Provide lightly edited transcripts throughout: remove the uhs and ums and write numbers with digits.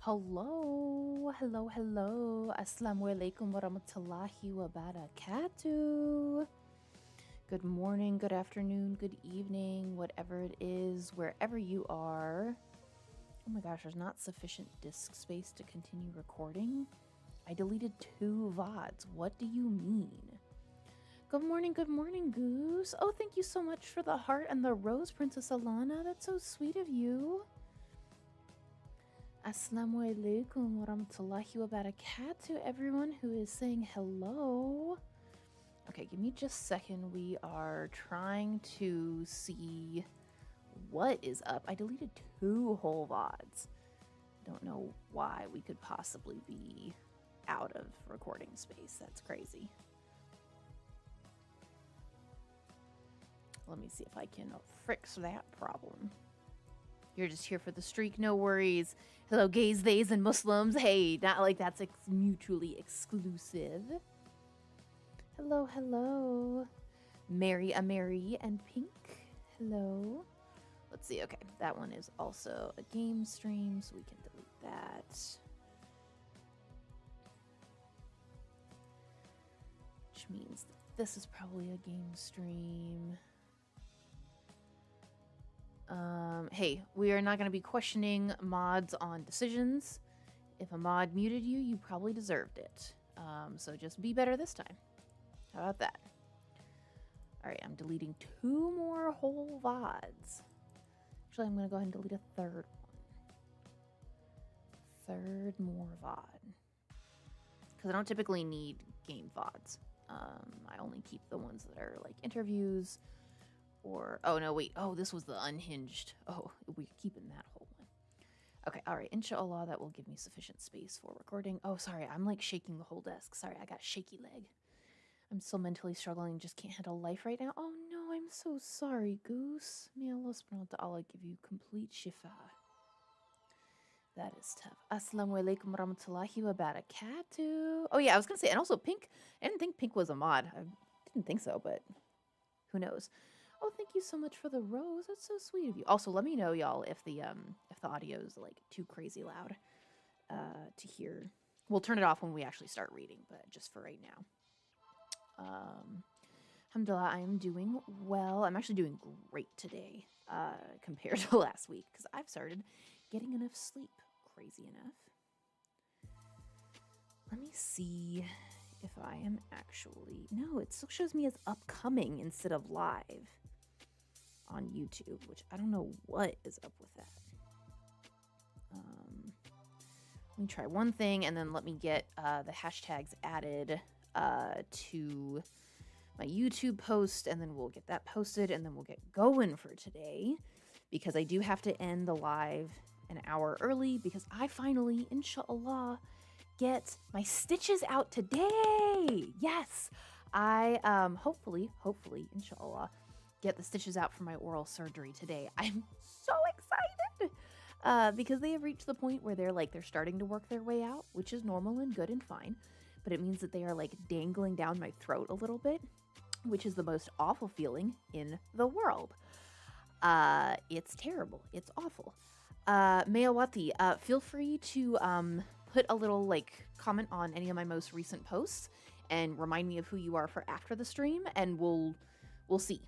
Hello, hello, hello. Assalamu alaikum wa rahmatullahi wa barakatuh. Good morning, good afternoon, good evening, whatever it is, wherever you are. Oh my gosh, there's not sufficient disk space to continue recording. I deleted 2 VODs. What do you mean? Good morning, Goose. Oh, thank you so much for the heart and the rose, Princess Alana. That's so sweet of you. Assalamu alaikum wa rahmatullahi wa barakatuh, everyone who is saying hello. Okay, give me just a second. We are trying to see what is up. I deleted 2 whole VODs. Don't know why we could possibly be out of recording space. That's crazy. Let me see if I can fix that problem. You're just here for the streak, no worries. Hello, gays, theys, and Muslims. Hey, not like that's mutually exclusive. Hello, hello. Mary, and Pink. Hello. Let's see. Okay, that one is also a game stream, so we can delete that. Which means that this is probably a game stream. Hey, we are not going to be questioning mods on decisions. If a mod muted you, you probably deserved it. So just be better this time. How about that? All right, I'm deleting 2 more whole VODs. Actually, I'm going to go ahead and delete a 3rd one. 3rd more VOD. Because I don't typically need game VODs. I only keep the ones that are like interviews. Or, oh no, wait. Oh, this was the unhinged. Oh, we're keeping that whole one. Okay, all right. Inshallah, that will give me sufficient space for recording. Oh, sorry. I'm like shaking the whole desk. Sorry, I got a shaky leg. I'm still mentally struggling. Just can't handle life right now. Oh no, I'm so sorry, Goose. May Allah subhanahu wa ta'ala give you complete shifa. That is tough. Assalamu alaikum warahmatullahi wabarakatuh. Oh yeah, I was gonna say, and also Pink. I didn't think Pink was a mod. I didn't think so, but who knows? Oh, thank you so much for the rose. That's so sweet of you. Also, let me know, y'all, if the audio is like too crazy loud to hear. We'll turn it off when we actually start reading, but just for right now. Alhamdulillah, I am doing well. I'm actually doing great today compared to last week because I've started getting enough sleep. Crazy enough. Let me see if I am actually... No, it still shows me as upcoming instead of live on YouTube, which I don't know what is up with that. Let me try one thing and then let me get the hashtags added to my YouTube post, and then we'll get that posted, and then we'll get going for today because I do have to end the live an hour early because I finally, inshallah, get my stitches out today. Yes, I hopefully, inshallah, get the stitches out for my oral surgery today. I'm so excited because they have reached the point where they're starting to work their way out, which is normal and good and fine, but it means that they are like dangling down my throat a little bit, which is the most awful feeling in the world. It's terrible. It's awful. Mayawati, feel free to put a little like comment on any of my most recent posts and remind me of who you are for after the stream, and we'll see.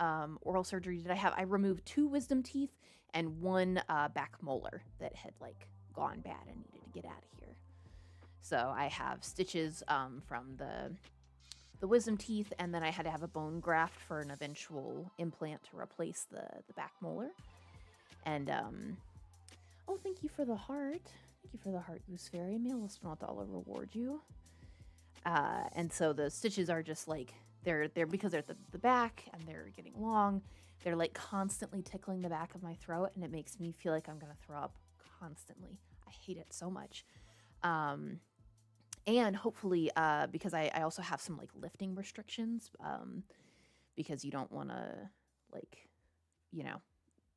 Oral surgery did I have? I removed 2 wisdom teeth and 1 back molar that had like gone bad and needed to get out of here. So I have stitches from the wisdom teeth, and then I had to have a bone graft for an eventual implant to replace the back molar. And oh, thank you for the heart. Thank you for the heart, Goose Fairy. May Allah subhanahu wa ta'ala reward you. And so the stitches are just like they're because they're at the back and they're getting long. They're like constantly tickling the back of my throat, and it makes me feel like I'm gonna throw up constantly. I hate it so much. And hopefully, because I also have some like lifting restrictions, because you don't want to like,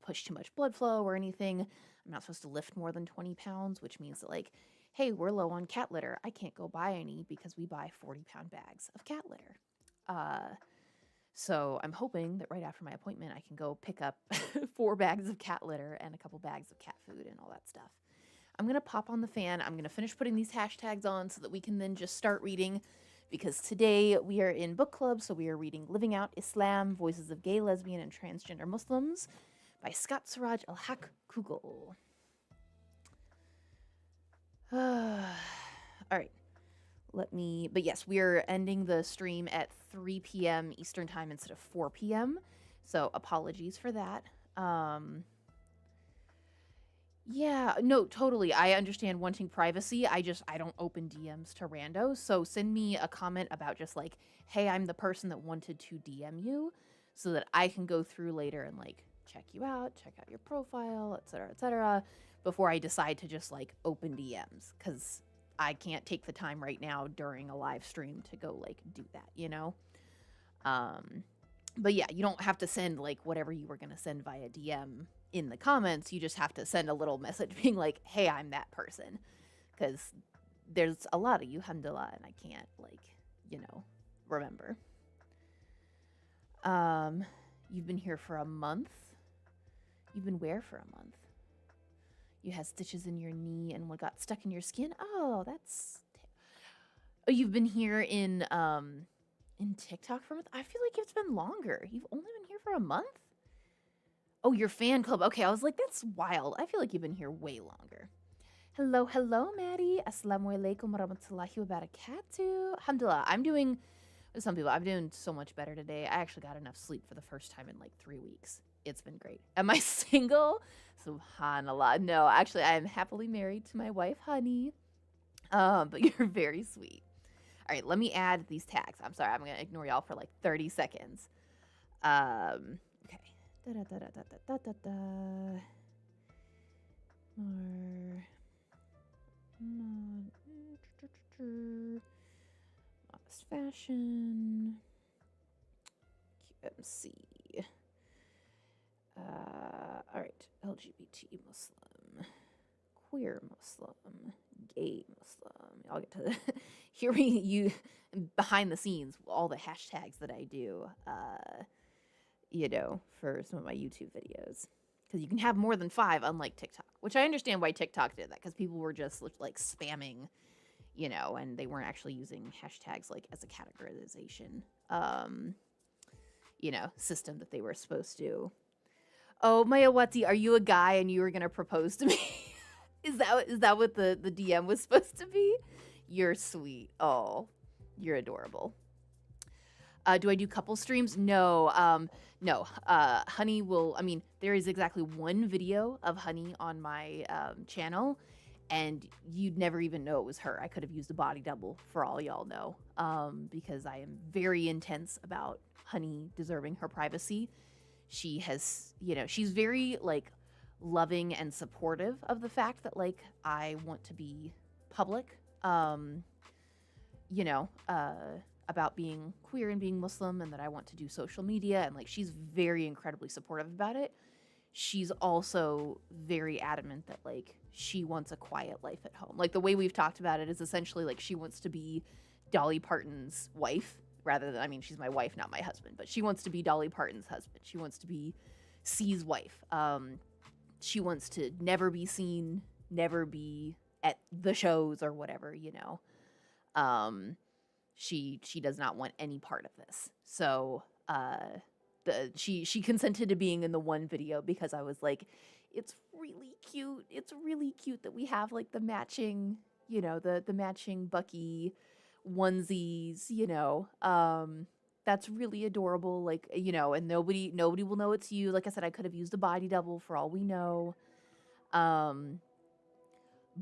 push too much blood flow or anything. I'm not supposed to lift more than 20 pounds, which means that like, hey, we're low on cat litter. I can't go buy any because we buy 40-pound bags of cat litter. So I'm hoping that right after my appointment, I can go pick up 4 bags of cat litter and a couple bags of cat food and all that stuff. I'm gonna pop on the fan. I'm gonna finish putting these hashtags on so that we can then just start reading. Because today we are in book club, so we are reading Living Out Islam: Voices of Gay, Lesbian, and Transgender Muslims by Scott Siraj al-Haq Kugel. All right. But yes, we are ending the stream at 3 p.m. Eastern time instead of 4 p.m. So apologies for that. Yeah, no, totally. I understand wanting privacy. I don't open DMs to randos. So send me a comment about just like, hey, I'm the person that wanted to DM you, so that I can go through later and like check you out, check out your profile, et cetera, before I decide to just like open DMs. Because I can't take the time right now during a live stream to go like do that, you know? But yeah, you don't have to send like whatever you were going to send via DM in the comments. You just have to send a little message being like, hey, I'm that person. Because there's a lot of you, alhamdulillah, and I can't like, remember. You've been here for a month. You've been where for a month? You had stitches in your knee and what got stuck in your skin? Oh, oh, you've been here in TikTok for a month? I feel like it's been longer. You've only been here for a month? Oh, your fan club. Okay, I was like, that's wild. I feel like you've been here way longer. Hello, Maddie. Assalamu alaikum warahmatullahi wabarakatuh. Alhamdulillah. I'm doing so much better today. I actually got enough sleep for the first time in like 3 weeks. It's been great. Am I single? Subhanallah. No, actually, I am happily married to my wife, Honey. But you're very sweet. All right, let me add these tags. I'm sorry, I'm going to ignore y'all for like 30 seconds. Okay. Modest fashion. QMC. All right. LGBT Muslim. Queer Muslim. Gay Muslim. I'll get to hear you behind the scenes, all the hashtags that I do, for some of my YouTube videos. Because you can have more than 5, unlike TikTok, which I understand why TikTok did that, because people were just like spamming, and they weren't actually using hashtags like as a categorization, system that they were supposed to. Oh, Mayawati, are you a guy and you were going to propose to me? Is that what the DM was supposed to be? You're sweet. Oh, you're adorable. Do I do couple streams? No. No. Honey will, there is exactly 1 video of Honey on my channel, and you'd never even know it was her. I could have used a body double for all y'all know, because I am very intense about Honey deserving her privacy. She has, she's very like loving and supportive of the fact that like I want to be public, about being queer and being Muslim, and that I want to do social media, and like she's very incredibly supportive about it. She's also very adamant that like she wants a quiet life at home. Like the way we've talked about it is essentially like she wants to be Dolly Parton's wife rather than, she's my wife, not my husband, but she wants to be Dolly Parton's husband. She wants to be C's wife. She wants to never be seen, never be at the shows or whatever, She does not want any part of this. So she consented to being in the 1 video because I was like, it's really cute. It's really cute that we have like the matching, the matching Bucky onesies, that's really adorable. Like, and nobody will know it's you. Like I said, I could have used a body double for all we know.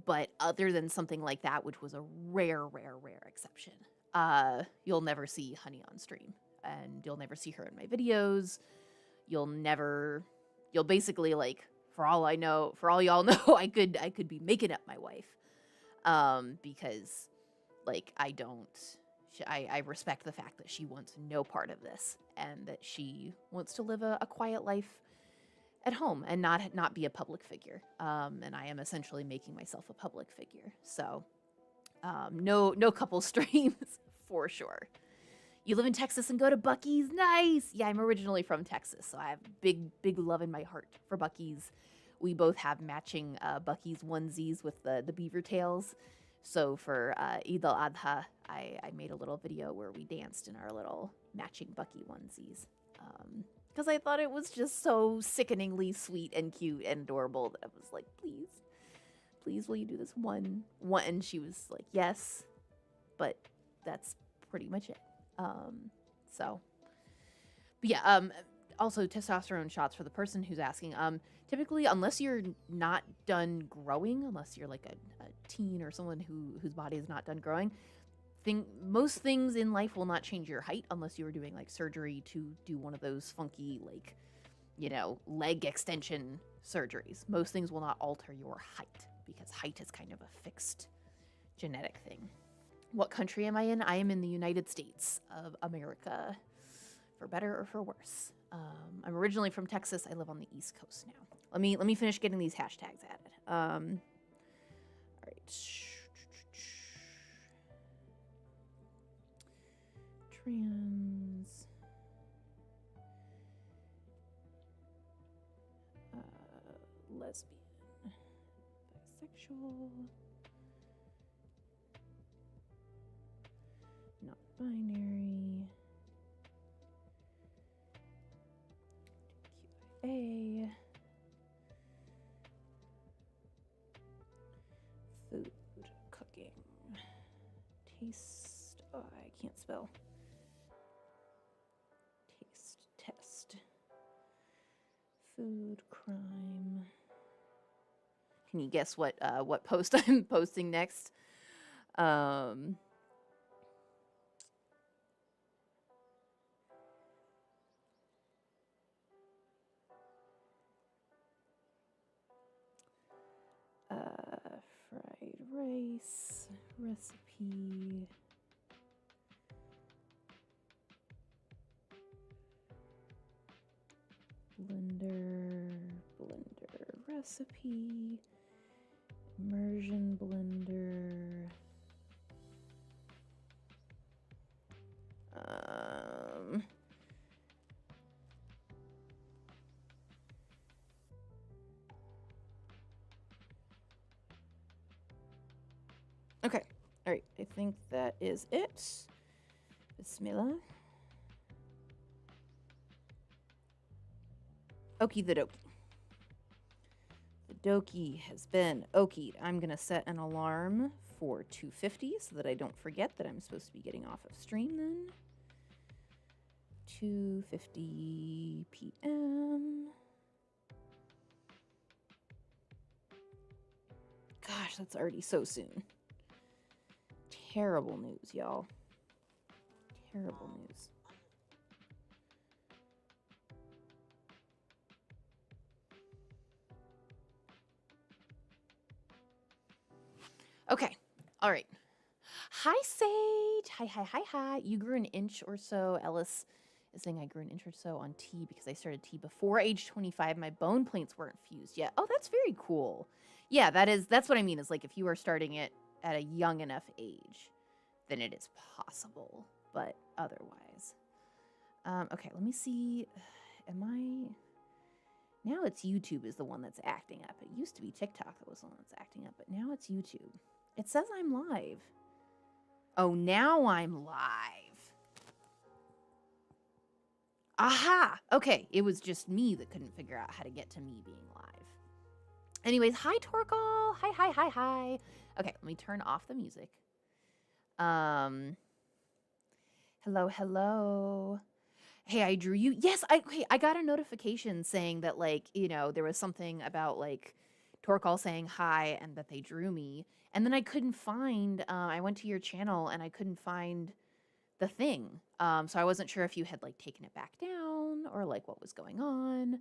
But other than something like that, which was a rare exception, you'll never see Honey on stream, and you'll never see her in my videos. You'll basically like, for all y'all know, I could be making up my wife, because like I respect the fact that she wants no part of this, and that she wants to live a quiet life at home and not be a public figure. And I am essentially making myself a public figure. So no couple streams for sure. You live in Texas and go to Buc-ee's? Nice. Yeah, I'm originally from Texas, so I have big love in my heart for Buc-ee's. we both have matching Bucky's onesies with the beaver tails. So for Eid al-Adha, I made a little video where we danced in our little matching Bucky onesies. Because I thought it was just so sickeningly sweet and cute and adorable that I was like, please, will you do this one? And she was like, yes, but that's pretty much it. So, but yeah, also testosterone shots for the person who's asking. Typically, unless you're not done growing, unless you're like a teen or someone whose body is not done growing, most things in life will not change your height unless you were doing like surgery to do one of those funky, like, leg extension surgeries. Most things will not alter your height because height is kind of a fixed genetic thing. What country am I in? I am in the United States of America, for better or for worse. I'm originally from Texas. I live on the East Coast now. Let me finish getting these hashtags added. All right. Trans. Lesbian. Bisexual. Not binary. QIA. Food, cooking, taste. Oh, I can't spell. Taste, test. Food, crime. Can you guess what post I'm posting next? Fried rice recipe. Blender recipe. Immersion blender. Okay. All right. I think that is it. Bismillah. Okie the dokie. The dokie has been okied. I'm going to set an alarm for 2:50 so that I don't forget that I'm supposed to be getting off of stream then. 2:50 p.m. Gosh, that's already so soon. Terrible news, y'all. Terrible news. Okay. All right. Hi, Sage. Hi. You grew an inch or so. Ellis is saying I grew an inch or so on tea because I started tea before age 25. My bone plates weren't fused yet. Oh, that's very cool. Yeah, that's what I mean is like if you are starting it at a young enough age, then it is possible, but otherwise. Okay, let me see. Now it's YouTube is the one that's acting up. It used to be TikTok that was the one that's acting up, but now it's YouTube. It says I'm live. Oh, now I'm live. Aha! Okay, it was just me that couldn't figure out how to get to me being live. Anyways, hi, Torgal. Hi. Okay, let me turn off the music. Hello. Hey, I drew you. Yes, I got a notification saying that, like, there was something about, like, Torgal saying hi and that they drew me. And then I couldn't find, I went to your channel and I couldn't find the thing. So I wasn't sure if you had, like, taken it back down or, like, what was going on.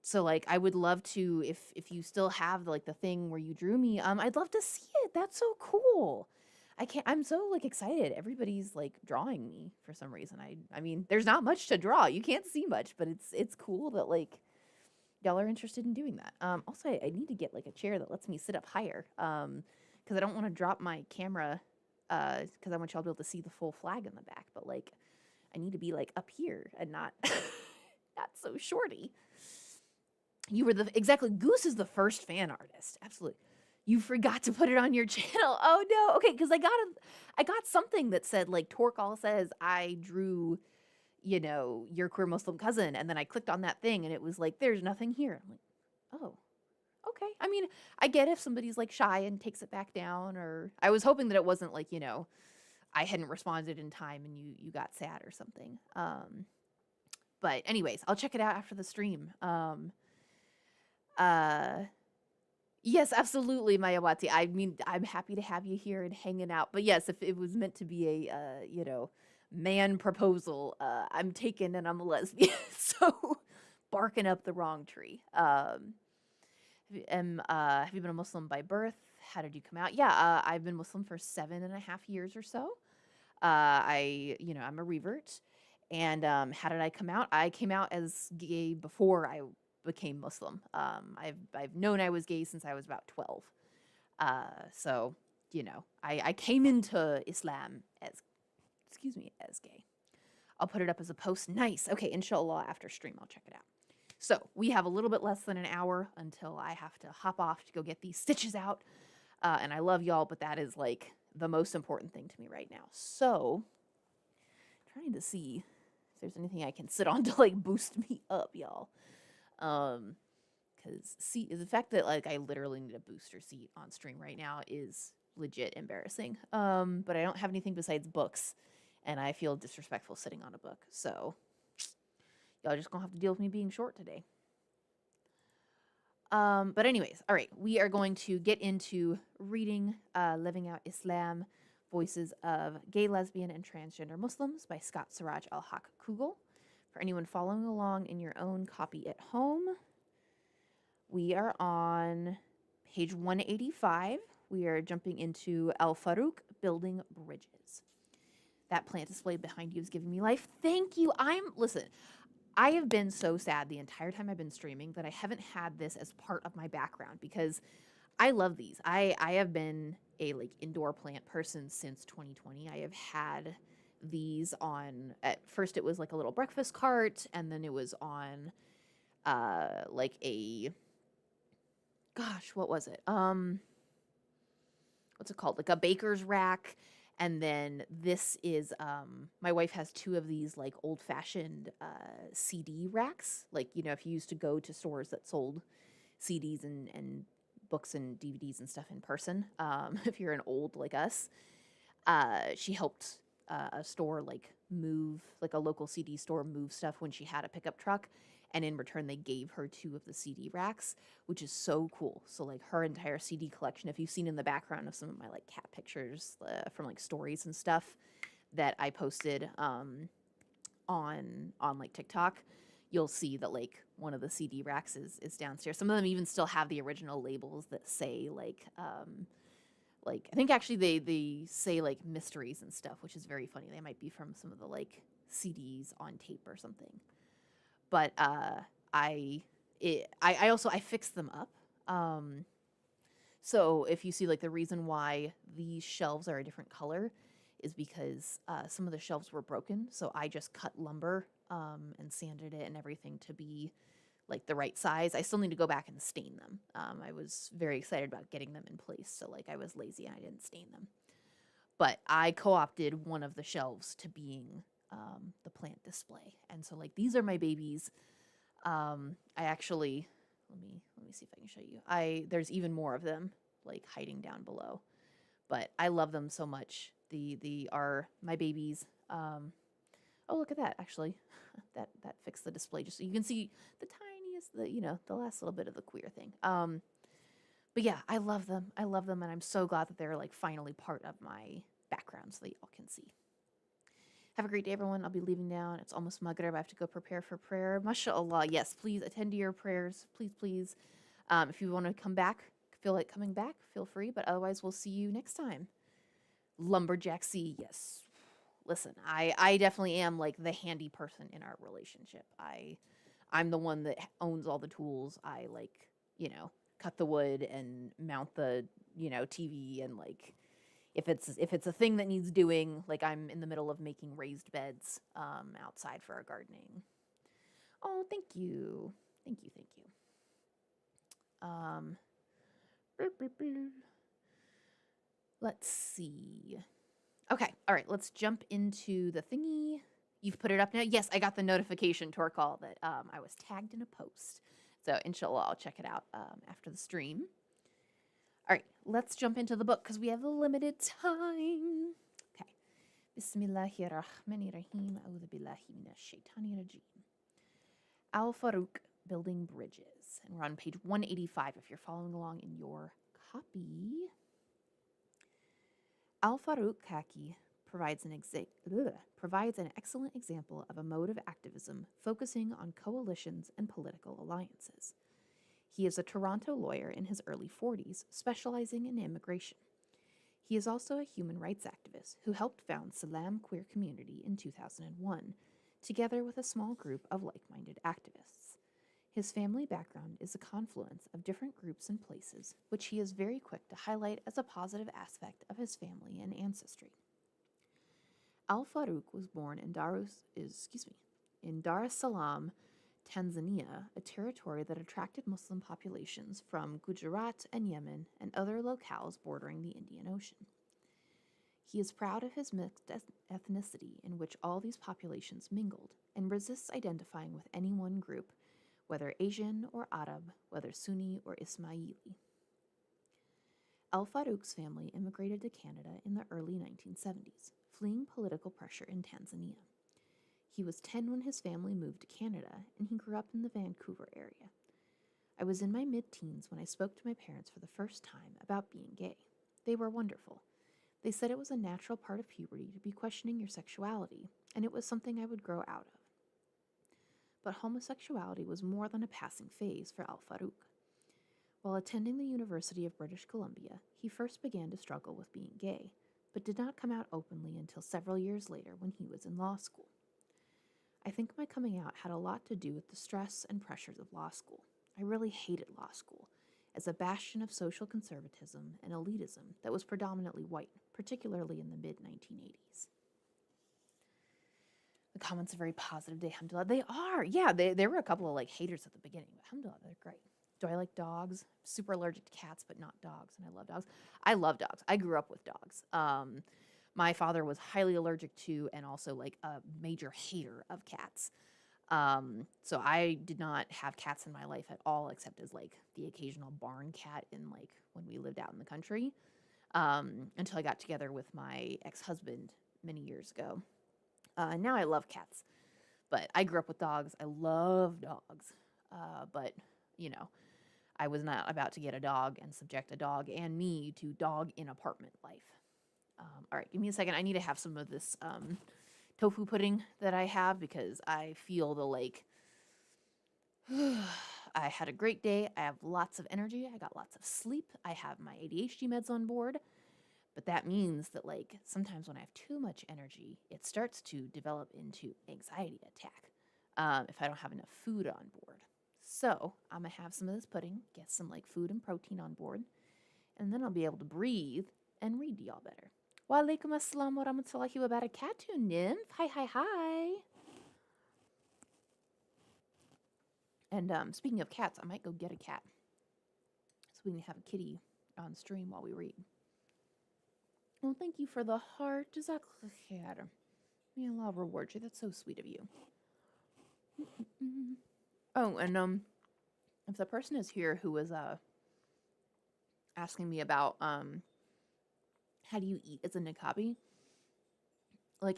So, like, I would love to, if you still have, like, the thing where you drew me, I'd love to see it. That's so cool. I'm so, like, excited. Everybody's, like, drawing me for some reason. I mean, there's not much to draw. You can't see much, but it's cool that, like, y'all are interested in doing that. Also, I need to get, like, a chair that lets me sit up higher, because I don't want to drop my camera, because I want y'all to be able to see the full flag in the back, but, like, I need to be, like, up here and not, not so shorty. You were exactly. Goose is the first fan artist. Absolutely. You forgot to put it on your channel. Oh no. Okay, because I got something that said like Torkall says I drew, your queer Muslim cousin, and then I clicked on that thing and it was like there's nothing here. I'm like, oh, okay. I mean, I get if somebody's like shy and takes it back down, or I was hoping that it wasn't like, I hadn't responded in time and you got sad or something. But anyways, I'll check it out after the stream. Uh Yes, absolutely, Mayawati. I mean, I'm happy to have you here and hanging out. But yes, if it was meant to be a, man proposal, I'm taken and I'm a lesbian. So barking up the wrong tree. Have you been a Muslim by birth? How did you come out? Yeah, I've been Muslim for 7.5 years or so. I'm a revert. And how did I come out? I came out as gay before I became Muslim. I've known I was gay since I was about 12. So I came into Islam as gay. I'll put it up as a post. Nice. Okay, inshallah after stream I'll check it out. So we have a little bit less than an hour until I have to hop off to go get these stitches out. And I love y'all, but that is like the most important thing to me right now. So trying to see if there's anything I can sit on to like boost me up, y'all. Because the fact that like I literally need a booster seat on stream right now is legit embarrassing. But I don't have anything besides books, and I feel disrespectful sitting on a book. So y'all just gonna have to deal with me being short today. But anyways, all right, we are going to get into reading Living Out Islam, Voices of Gay, Lesbian, and Transgender Muslims by Scott Siraj Al-Haq Kugel. For anyone following along in your own copy at home, we are on page 185. We are jumping into Al-Faruq, Building Bridges. That plant display behind you is giving me life. Thank you. Listen, I have been so sad the entire time I've been streaming that I haven't had this as part of my background because I love these. I have been a like indoor plant person since 2020. I have had these on, at first it was like a little breakfast cart, and then it was on like a, gosh, what was it? What's it called? Like a baker's rack. And then this is my wife has two of these like old-fashioned CD racks. Like, if you used to go to stores that sold CDs and books and DVDs and stuff in person, if you're an old like us, she helped a store like move, like a local CD store move stuff when she had a pickup truck. And in return, they gave her two of the CD racks, which is so cool. So like her entire CD collection, if you've seen in the background of some of my like cat pictures from like stories and stuff that I posted on like TikTok, you'll see that like one of the CD racks is downstairs. Some of them even still have the original labels that say like I think actually they say like mysteries and stuff, which is very funny. They might be from some of the like CDs on tape or something. But I also I fixed them up. So if you see like the reason why these shelves are a different color is because some of the shelves were broken. So I just cut lumber and sanded it and everything to be like the right size. I still need to go back and stain them. I was very excited about getting them in place. So like I was lazy and I didn't stain them. But I co-opted one of the shelves to being the plant display. And so like these are my babies. I actually let me see if I can show you. There's even more of them like hiding down below. But I love them so much. The are my babies. Oh, look at that actually. that fixed the display just so you can see the tiniest, the last little bit of the queer thing. But yeah, I love them. I love them, and I'm so glad that they're like finally part of my background so that y'all can see. Have a great day, everyone. I'll be leaving now. It's almost Maghrib. I have to go prepare for prayer. MashaAllah. Yes, please attend to your prayers. Please, please. If you want to come back, feel like coming back, feel free. But otherwise, we'll see you next time. Lumberjack C. Yes. Listen, I definitely am like the handy person in our relationship. I'm the one that owns all the tools. I like, cut the wood and mount the, TV and like if it's a thing that needs doing, like I'm in the middle of making raised beds outside for our gardening. Oh, thank you. Thank you, thank you. Um, let's see. Okay, all right, let's jump into the thingy. You've put it up now? Yes, I got the notification, Torcall, that I was tagged in a post. So, inshallah, I'll check it out after the stream. All right, let's jump into the book because we have a limited time. Okay. Bismillahirrahmanirrahim. A'udhu billahi minash shaitani rajim. Al-Faruq, Building Bridges. And we're on page 185 if you're following along in your copy. Al-Faruq Kaki provides an excellent example of a mode of activism focusing on coalitions and political alliances. He is a Toronto lawyer in his early 40s, specializing in immigration. He is also a human rights activist who helped found Salam Queer Community in 2001, together with a small group of like-minded activists. His family background is a confluence of different groups and places, which he is very quick to highlight as a positive aspect of his family and ancestry. Al-Faruq was born in Dar es Salaam, Tanzania, a territory that attracted Muslim populations from Gujarat and Yemen and other locales bordering the Indian Ocean. He is proud of his mixed ethnicity in which all these populations mingled and resists identifying with any one group, whether Asian or Arab, whether Sunni or Ismaili. Al-Faruq's family immigrated to Canada in the early 1970s, fleeing political pressure in Tanzania. He was 10 when his family moved to Canada, and he grew up in the Vancouver area. I was in my mid-teens when I spoke to my parents for the first time about being gay. They were wonderful. They said it was a natural part of puberty to be questioning your sexuality, and it was something I would grow out of. But homosexuality was more than a passing phase for Al-Faruq. While attending the University of British Columbia, he first began to struggle with being gay, but did not come out openly until several years later when he was in law school. I think my coming out had a lot to do with the stress and pressures of law school. I really hated law school, as a bastion of social conservatism and elitism that was predominantly white, particularly in the mid-1980s. The comments are very positive. Alhamdulillah. They are. Yeah, there were a couple of haters at the beginning, but alhamdulillah, they're great. Do I like dogs? Super allergic to cats, but not dogs, and I love dogs. I love dogs. I grew up with dogs. My father was highly allergic to and also a major hater of cats. So I did not have cats in my life at all, except as the occasional barn cat in when we lived out in the country, until I got together with my ex-husband many years ago. Now I love cats, but I grew up with dogs. I love dogs, but I was not about to get a dog and subject a dog and me to dog in apartment life. All right, give me a second. I need to have some of this tofu pudding that I have because I feel I had a great day. I have lots of energy. I got lots of sleep. I have my ADHD meds on board. But that means that sometimes when I have too much energy, it starts to develop into anxiety attack if I don't have enough food on board. So I'm going to have some of this pudding, get some food and protein on board, and then I'll be able to breathe and read to y'all better. Wa alaikum assalam wa rahmatullahi wa barakatuh, Nymph. Hi. And speaking of cats, I might go get a cat so we can have a kitty on stream while we read. Well, thank you for the heart. Jazakallah khair. May Allah reward you. That's so sweet of you. Oh, and if the person is here who was asking me about how do you eat as a niqabi,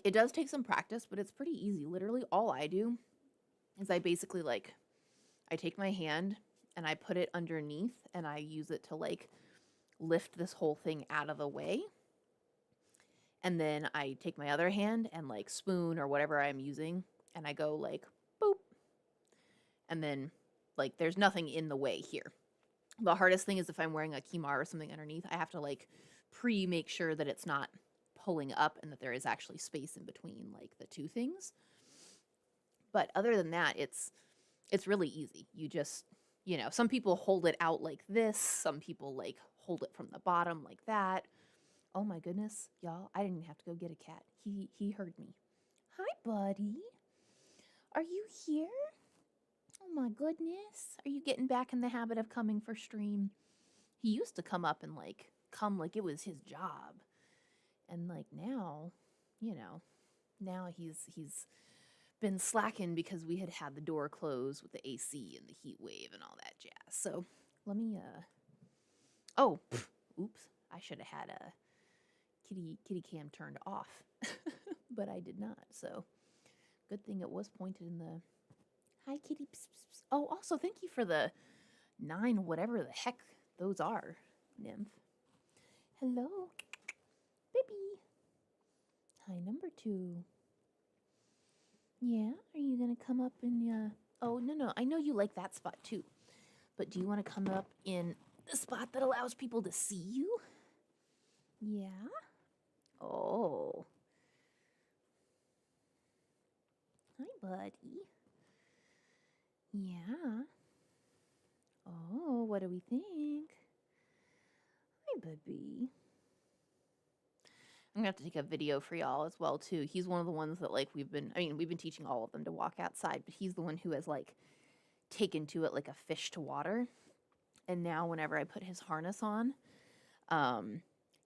it does take some practice, but it's pretty easy. Literally all I do is I basically I take my hand and I put it underneath and I use it to lift this whole thing out of the way. And then I take my other hand and spoon or whatever I'm using and I go boop. And then there's nothing in the way here. The hardest thing is if I'm wearing a khimar or something underneath, I have to make sure that it's not pulling up and that there is actually space in between the two things. But other than that, it's really easy. You just, some people hold it out like this. Some people hold it from the bottom like that. Oh my goodness, y'all, I didn't have to go get a cat. He heard me. Hi, buddy. Are you here? Oh my goodness. Are you getting back in the habit of coming for stream? He used to come up and like come like it was his job. And like now, you know, now he's been slacking because we had the door closed with the AC and the heat wave and all that jazz. So let me oh, oops. I should have had a kitty cam turned off. But I did not. So good thing it was pointed in the hi kitty. Psst, psst, psst. Oh, also thank you for the 9 whatever the heck those are, nymph. Hello, baby. Hi, number 2. Yeah, are you gonna come up in oh no, I know you like that spot too. But do you want to come up in the spot that allows people to see you? Yeah. Oh. Hi, buddy. Yeah. Oh, what do we think? Hi, baby. I'm gonna have to take a video for y'all as well too. He's one of the ones that like we've been teaching all of them to walk outside, but he's the one who has like taken to it like a fish to water. And now whenever I put his harness on,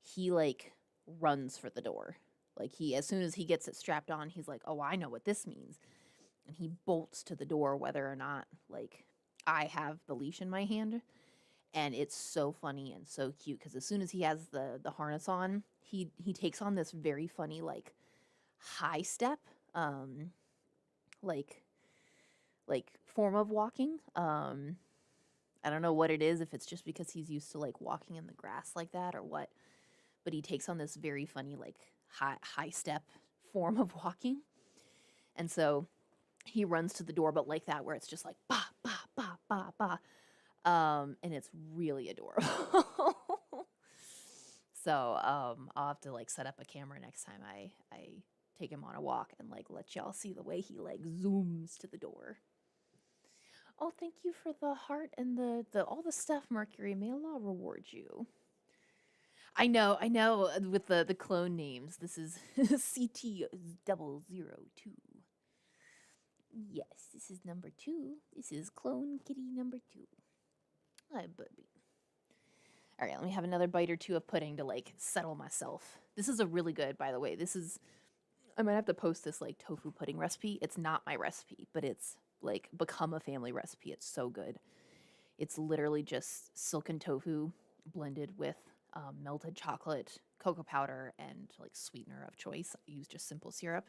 he like runs for the door. Like he as soon as he gets it strapped on, he's like, "Oh, I know what this means." And he bolts to the door whether or not like I have the leash in my hand. And it's so funny and so cute because as soon as he has the harness on, he takes on this very funny like high step, like form of walking. I don't know what it is, if it's just because he's used to like walking in the grass like that or what, but he takes on this very funny like high step form of walking, and so he runs to the door, but like that where it's just like ba ba ba ba ba. And it's really adorable. So, I'll have to like set up a camera next time I take him on a walk and like let y'all see the way he like zooms to the door. Oh, thank you for the heart and the all the stuff, Mercury. May Allah reward you. I know, with the clone names. This is CT002. Yes, this is number 2. This is clone kitty number 2. Hi, baby. All right, let me have another bite or two of pudding to like settle myself. This is a really good, by the way. I might have to post this like tofu pudding recipe. It's not my recipe, but it's like become a family recipe. It's so good. It's literally just silken tofu blended with melted chocolate, cocoa powder, and like sweetener of choice. I use just simple syrup.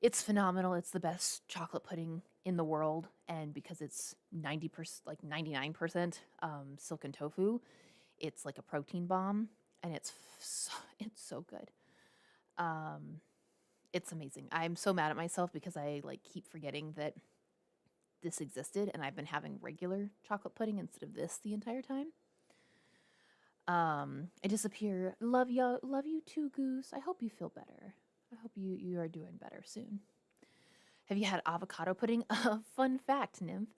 It's phenomenal. It's the best chocolate pudding in the world, and because it's 90%, like 99% silken tofu, it's like a protein bomb, and it's so good. It's amazing. I'm so mad at myself because I like keep forgetting that this existed, and I've been having regular chocolate pudding instead of this the entire time. I disappear. Love you too, Goose. I hope you feel better. I hope you are doing better soon. Have you had avocado pudding? Fun fact, Nymph,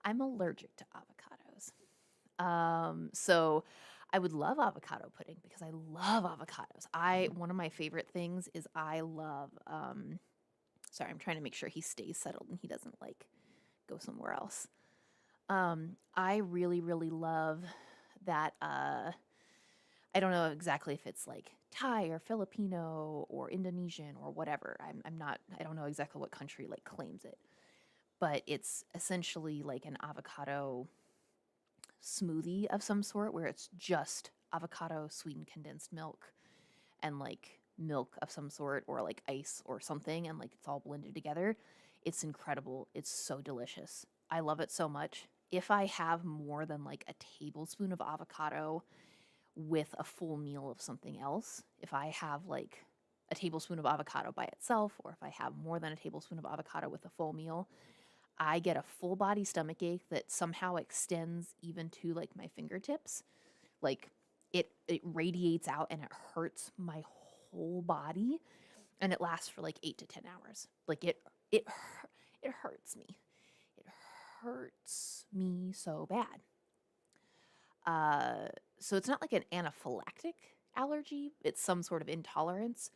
I'm allergic to avocados. So I would love avocado pudding because I love avocados. One of my favorite things is I love sorry, I'm trying to make sure he stays settled and he doesn't like go somewhere else. I really, really love that I don't know exactly if it's like Thai or Filipino or Indonesian or whatever. I don't know exactly what country like claims it. But it's essentially like an avocado smoothie of some sort where it's just avocado, sweetened condensed milk, and like milk of some sort or like ice or something, and like it's all blended together. It's incredible. It's so delicious. I love it so much. If I have more than like a tablespoon of avocado with a full meal of something else, if I have like a tablespoon of avocado by itself, or if I have more than a tablespoon of avocado with a full meal, I get a full body stomach ache that somehow extends even to like my fingertips. Like it radiates out and it hurts my whole body, and it lasts for like 8 to 10 hours. Like it hurts me. It hurts me so bad. So it's not like an anaphylactic allergy, it's some sort of intolerance,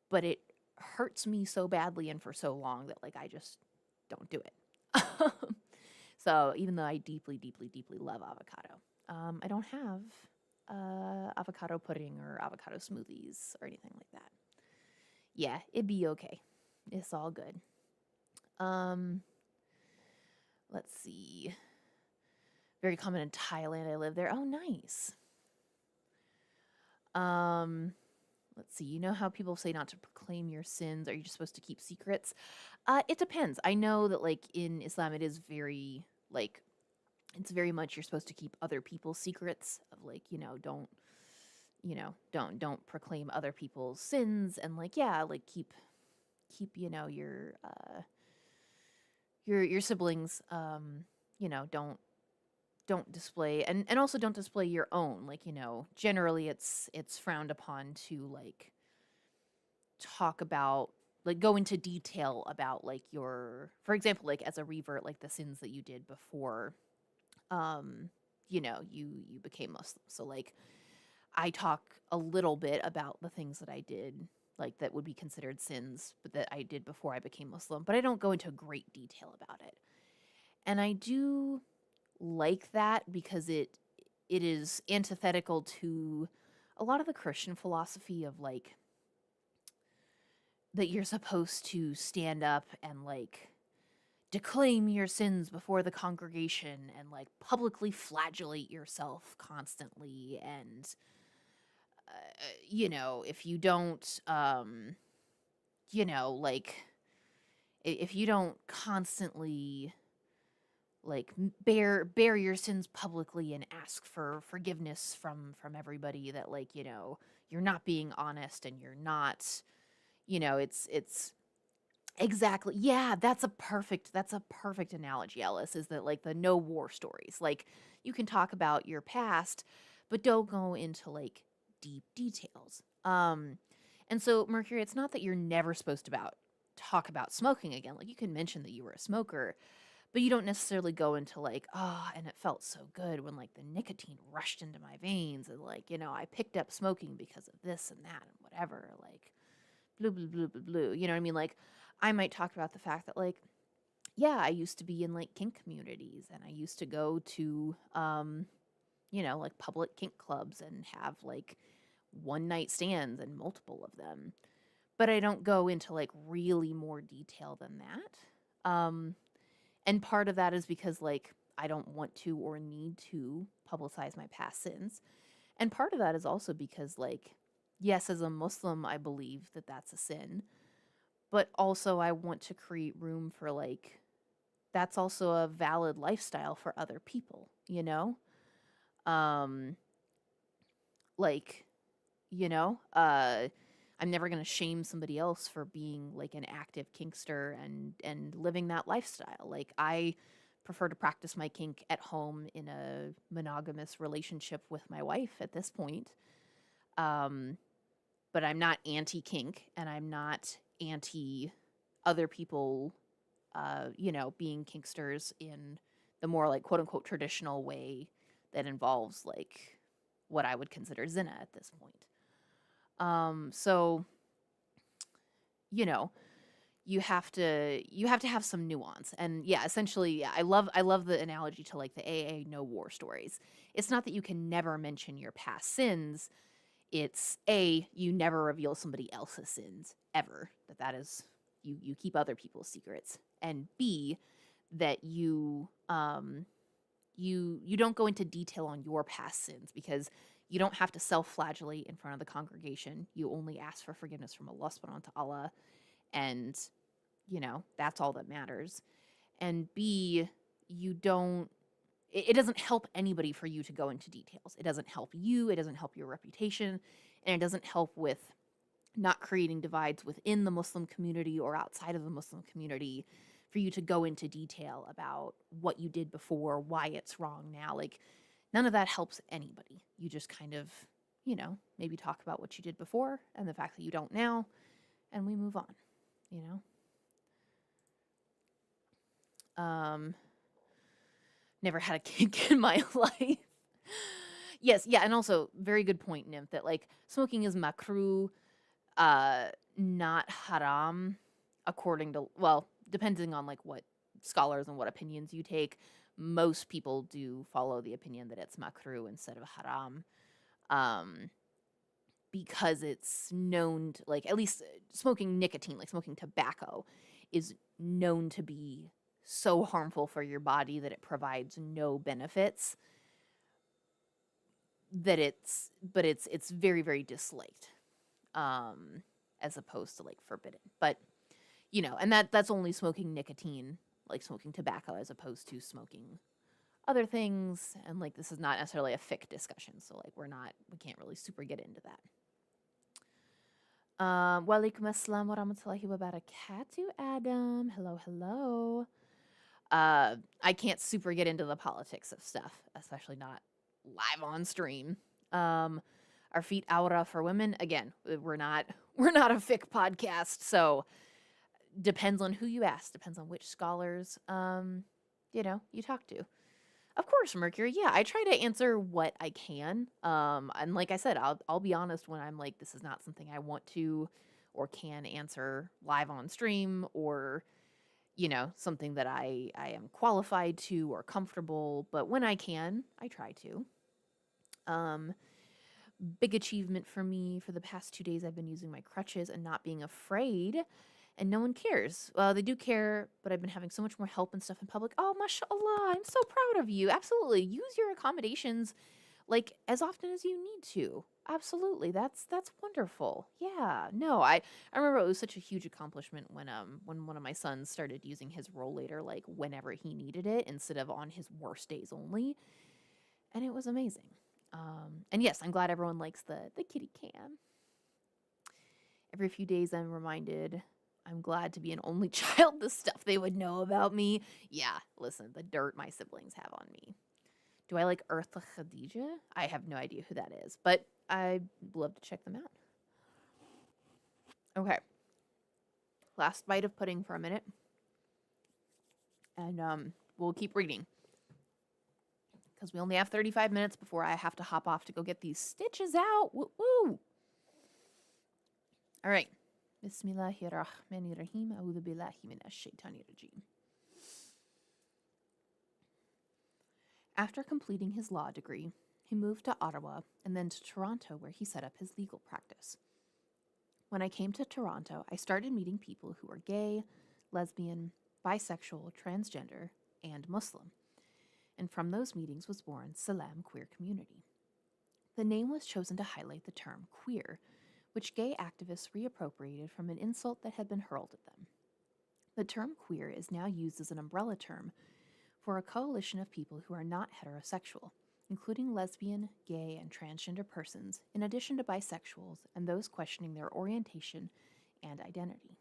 but it hurts me so badly and for so long that like I just don't do it. So even though I deeply, deeply, deeply love avocado, I don't have avocado pudding or avocado smoothies or anything like that. Yeah, it'd be okay. It's all good. Um, let's see. Very common in Thailand. I live there. Oh, nice. Um, let's see. You know how people say not to proclaim your sins? Are you just supposed to keep secrets? It depends. I know that like in Islam, it is very like it's very much you're supposed to keep other people's secrets of like don't proclaim other people's sins and like yeah like keep your siblings don't display and also don't display your own like generally it's frowned upon to like talk about like go into detail about like your for example like as a revert like the sins that you did before um you became Muslim. So like I talk a little bit about the things that I did like that would be considered sins but that I did before I became Muslim, but I don't go into great detail about it. And I do like that because it is antithetical to a lot of the Christian philosophy of like that you're supposed to stand up and like declaim your sins before the congregation and like publicly flagellate yourself constantly and if you don't like if you don't constantly like bear your sins publicly and ask for forgiveness from everybody that like you're not being honest and you're not it's exactly. Yeah, that's a perfect analogy, Ellis, is that like the no war stories. Like you can talk about your past, but don't go into like deep details. And so Mercury, it's not that you're never supposed to talk about smoking again. Like you can mention that you were a smoker, but you don't necessarily go into like, oh, and it felt so good when like the nicotine rushed into my veins and like, I picked up smoking because of this and that and whatever. Like blue, blue, blue, blue, blue. You know what I mean? Like, I might talk about the fact that, like, yeah, I used to be in like kink communities and I used to go to, like public kink clubs and have like one night stands and multiple of them. But I don't go into like really more detail than that. And part of that is because like I don't want to or need to publicize my past sins. And part of that is also because like yes, as a Muslim, I believe that that's a sin, but also I want to create room for like that's also a valid lifestyle for other people, Um like, I'm never going to shame somebody else for being like an active kinkster and living that lifestyle. Like I prefer to practice my kink at home in a monogamous relationship with my wife at this point. Um but I'm not anti kink and I'm not anti other people, being kinksters in the more like quote unquote traditional way that involves like what I would consider zina at this point. So, you know, you have to have some nuance. And yeah, essentially, yeah, I love the analogy to like the AA no war stories. It's not that you can never mention your past sins. It's A, you never reveal somebody else's sins ever. That is you keep other people's secrets. And B, that you don't go into detail on your past sins because you don't have to self-flagellate in front of the congregation. You only ask for forgiveness from Allah subhanahu wa ta'ala, and that's all that matters. And B, you don't it doesn't help anybody for you to go into details. It doesn't help you, it doesn't help your reputation, and it doesn't help with not creating divides within the Muslim community or outside of the Muslim community for you to go into detail about what you did before, why it's wrong now. Like, none of that helps anybody. You just kind of, maybe talk about what you did before and the fact that you don't now, and we move on, you know? Never had a kink in my life. Yes, yeah, and also very good point, Nymph, that like smoking is makruh, not haram, according to, well, depending on like what scholars and what opinions you take. Most people do follow the opinion that it's makruh instead of haram, um, because it's known to, like, at least smoking nicotine, like smoking tobacco, is known to be so harmful for your body that it provides no benefits, that it's very, very disliked, um, as opposed to, like, forbidden. But, and that's only smoking nicotine, like smoking tobacco, as opposed to smoking other things. And, like, this is not necessarily a fiqh discussion, so, like, we can't really super get into that. Walaikum assalam wa rahmatullahi wa barakatuh, Adam. Hello, hello. I can't super get into the politics of stuff, especially not live on stream. Our feet aura for women, again, we're not a fiqh podcast, so depends on who you ask, depends on which scholars you talk to. Of course, Mercury. Yeah, I try to answer what I can. And like I said, I'll be honest when I'm like, this is not something I want to or can answer live on stream, or something that I am qualified to or comfortable. But when I can, I try to. Big achievement for me for the past 2 days. I've been using my crutches and not being afraid. And no one cares. Well, they do care, but I've been having so much more help and stuff in public. Oh, mashallah, I'm so proud of you. Absolutely. Use your accommodations, like, as often as you need to. Absolutely. That's wonderful. Yeah. No, I remember it was such a huge accomplishment when one of my sons started using his rollator, like, whenever he needed it instead of on his worst days only. And it was amazing. And yes, I'm glad everyone likes the kitty cam. Every few days I'm reminded I'm glad to be an only child. The stuff they would know about me. Yeah, listen, the dirt my siblings have on me. Do I like Eartha Khadija? I have no idea who that is, but I'd love to check them out. Okay. Last bite of pudding for a minute. And we'll keep reading, because we only have 35 minutes before I have to hop off to go get these stitches out. Woo-woo! All right. Bismillahirrahmanirrahim. A'udhu billahi minash shaitanir rajim. After completing his law degree, he moved to Ottawa and then to Toronto, where he set up his legal practice. When I came to Toronto, I started meeting people who were gay, lesbian, bisexual, transgender, and Muslim. And from those meetings was born Salam Queer Community. The name was chosen to highlight the term queer, which gay activists reappropriated from an insult that had been hurled at them. The term queer is now used as an umbrella term for a coalition of people who are not heterosexual, including lesbian, gay, and transgender persons, in addition to bisexuals and those questioning their orientation and identity.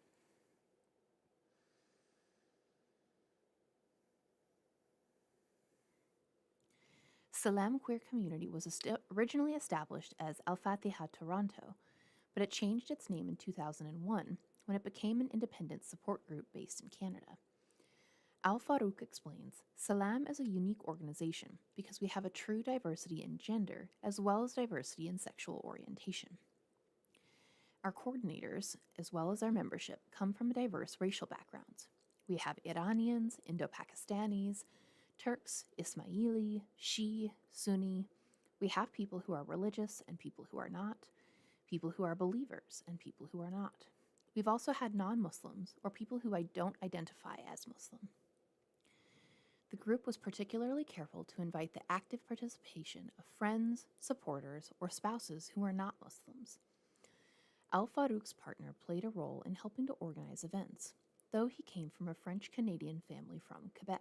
Salam Queer Community was originally established as Al-Fatiha Toronto, but it changed its name in 2001 when it became an independent support group based in Canada. Al Farouk explains, Salam is a unique organization because we have a true diversity in gender as well as diversity in sexual orientation. Our coordinators, as well as our membership, come from diverse racial backgrounds. We have Iranians, Indo-Pakistanis, Turks, Ismaili, Shia, Sunni. We have people who are religious and people who are not, people who are believers and people who are not. We've also had non-Muslims or people who don't identify as Muslim. The group was particularly careful to invite the active participation of friends, supporters, or spouses who are not Muslims. Al Farouk's partner played a role in helping to organize events, though he came from a French-Canadian family from Quebec.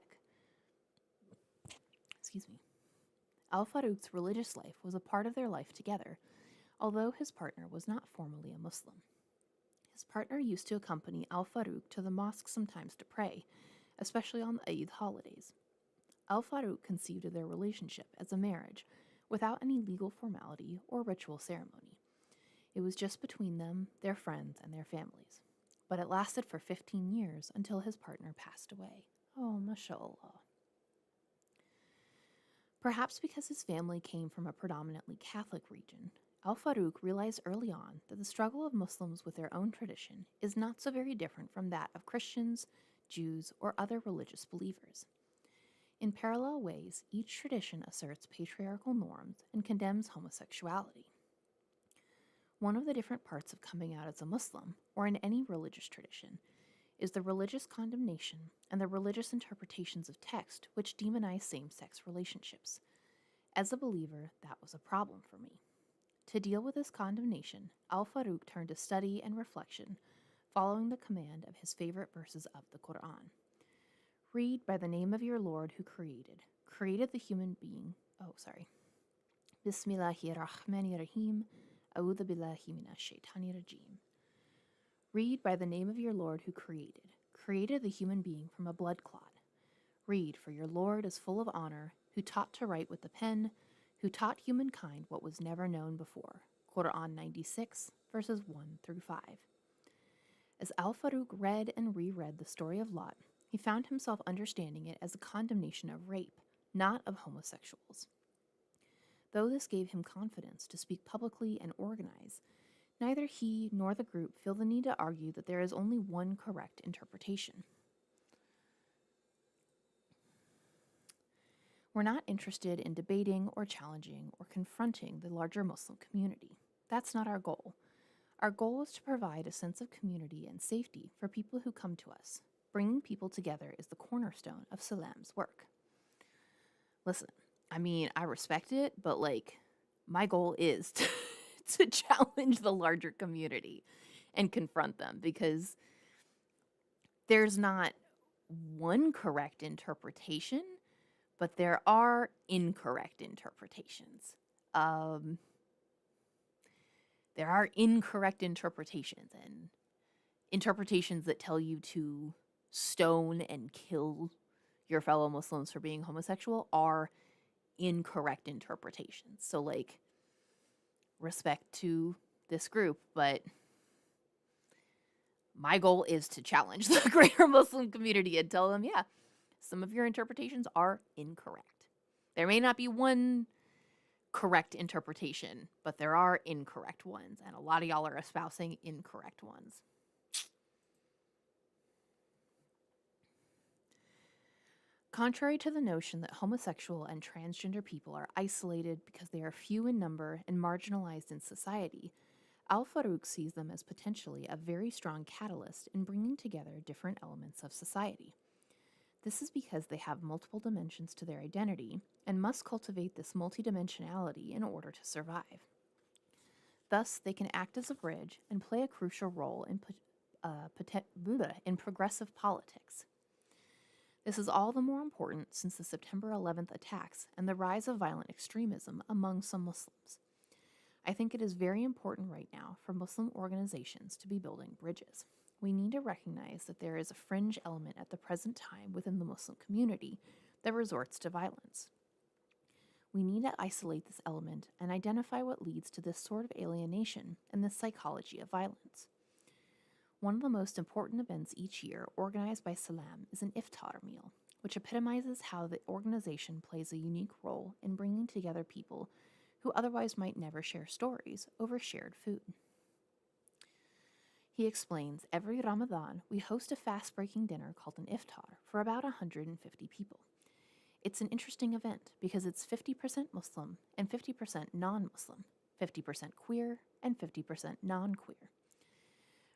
Al Farouk's religious life was a part of their life together, although his partner was not formally a Muslim. His partner used to accompany Al Farouk to the mosque sometimes to pray, especially on the Eid holidays. Al Farouk conceived of their relationship as a marriage, without any legal formality or ritual ceremony. It was just between them, their friends, and their families. But it lasted for 15 years until his partner passed away. Oh, mashallah. Perhaps because his family came from a predominantly Catholic region, Al Farouk realized early on that the struggle of Muslims with their own tradition is not so very different from that of Christians, Jews, or other religious believers. In parallel ways, each tradition asserts patriarchal norms and condemns homosexuality. One of the different parts of coming out as a Muslim, or in any religious tradition, is the religious condemnation and the religious interpretations of text which demonize same-sex relationships. As a believer, that was a problem for me. To deal with this condemnation, Al-Faruq turned to study and reflection, following the command of his favorite verses of the Quran. Read by the name of your Lord who created the human being. Bismillahirrahmanirrahim. A'udhu billahi minash shaitani rajim. Read by the name of your Lord who created the human being from a blood clot. Read, for your Lord is full of honor, who taught to write with the pen, who taught humankind what was never known before. Quran 96, verses 1 through 5. As Al-Faruq read and reread the story of Lot, he found himself understanding it as a condemnation of rape, not of homosexuals. Though this gave him confidence to speak publicly and organize, neither he nor the group feel the need to argue that there is only one correct interpretation. We're not interested in debating or challenging or confronting the larger Muslim community. That's not our goal. Our goal is to provide a sense of community and safety for people who come to us. Bringing people together is the cornerstone of Salam's work. Listen, I mean, I respect it, but my goal is to challenge the larger community and confront them, because there's not one correct interpretation, but there are incorrect interpretations. There are incorrect interpretations, and interpretations that tell you to stone and kill your fellow Muslims for being homosexual are incorrect interpretations. So, respect to this group, but my goal is to challenge the greater Muslim community and tell them, yeah, some of your interpretations are incorrect. There may not be one correct interpretation, but there are incorrect ones, and a lot of y'all are espousing incorrect ones. Contrary to the notion that homosexual and transgender people are isolated because they are few in number and marginalized in society, Al-Faruq sees them as potentially a very strong catalyst in bringing together different elements of society. This is because they have multiple dimensions to their identity and must cultivate this multidimensionality in order to survive. Thus, they can act as a bridge and play a crucial role in progressive politics. This is all the more important since the September 11th attacks and the rise of violent extremism among some Muslims. I think it is very important right now for Muslim organizations to be building bridges. We need to recognize that there is a fringe element at the present time within the Muslim community that resorts to violence. We need to isolate this element and identify what leads to this sort of alienation and this psychology of violence. One of the most important events each year organized by Salam is an iftar meal, which epitomizes how the organization plays a unique role in bringing together people who otherwise might never share stories over shared food. He explains, every Ramadan, we host a fast-breaking dinner called an iftar for about 150 people. It's an interesting event because it's 50% Muslim and 50% non-Muslim, 50% queer and 50% non-queer.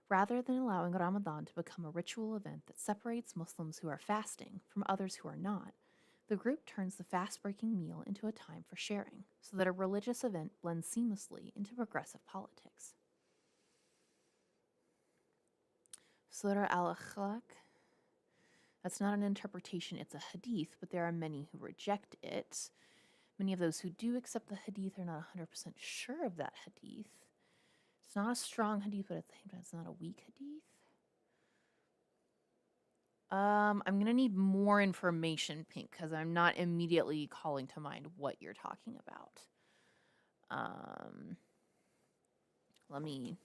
Rather than allowing Ramadan to become a ritual event that separates Muslims who are fasting from others who are not, the group turns the fast-breaking meal into a time for sharing, so that a religious event blends seamlessly into progressive politics. Surah Al-Akhlaq. That's not an interpretation, it's a hadith, but there are many who reject it. Many of those who do accept the hadith are not 100% sure of that hadith. It's not a strong hadith, but at the same time, it's not a weak hadith. I'm going to need more information, Pink, because I'm not immediately calling to mind what you're talking about. Let me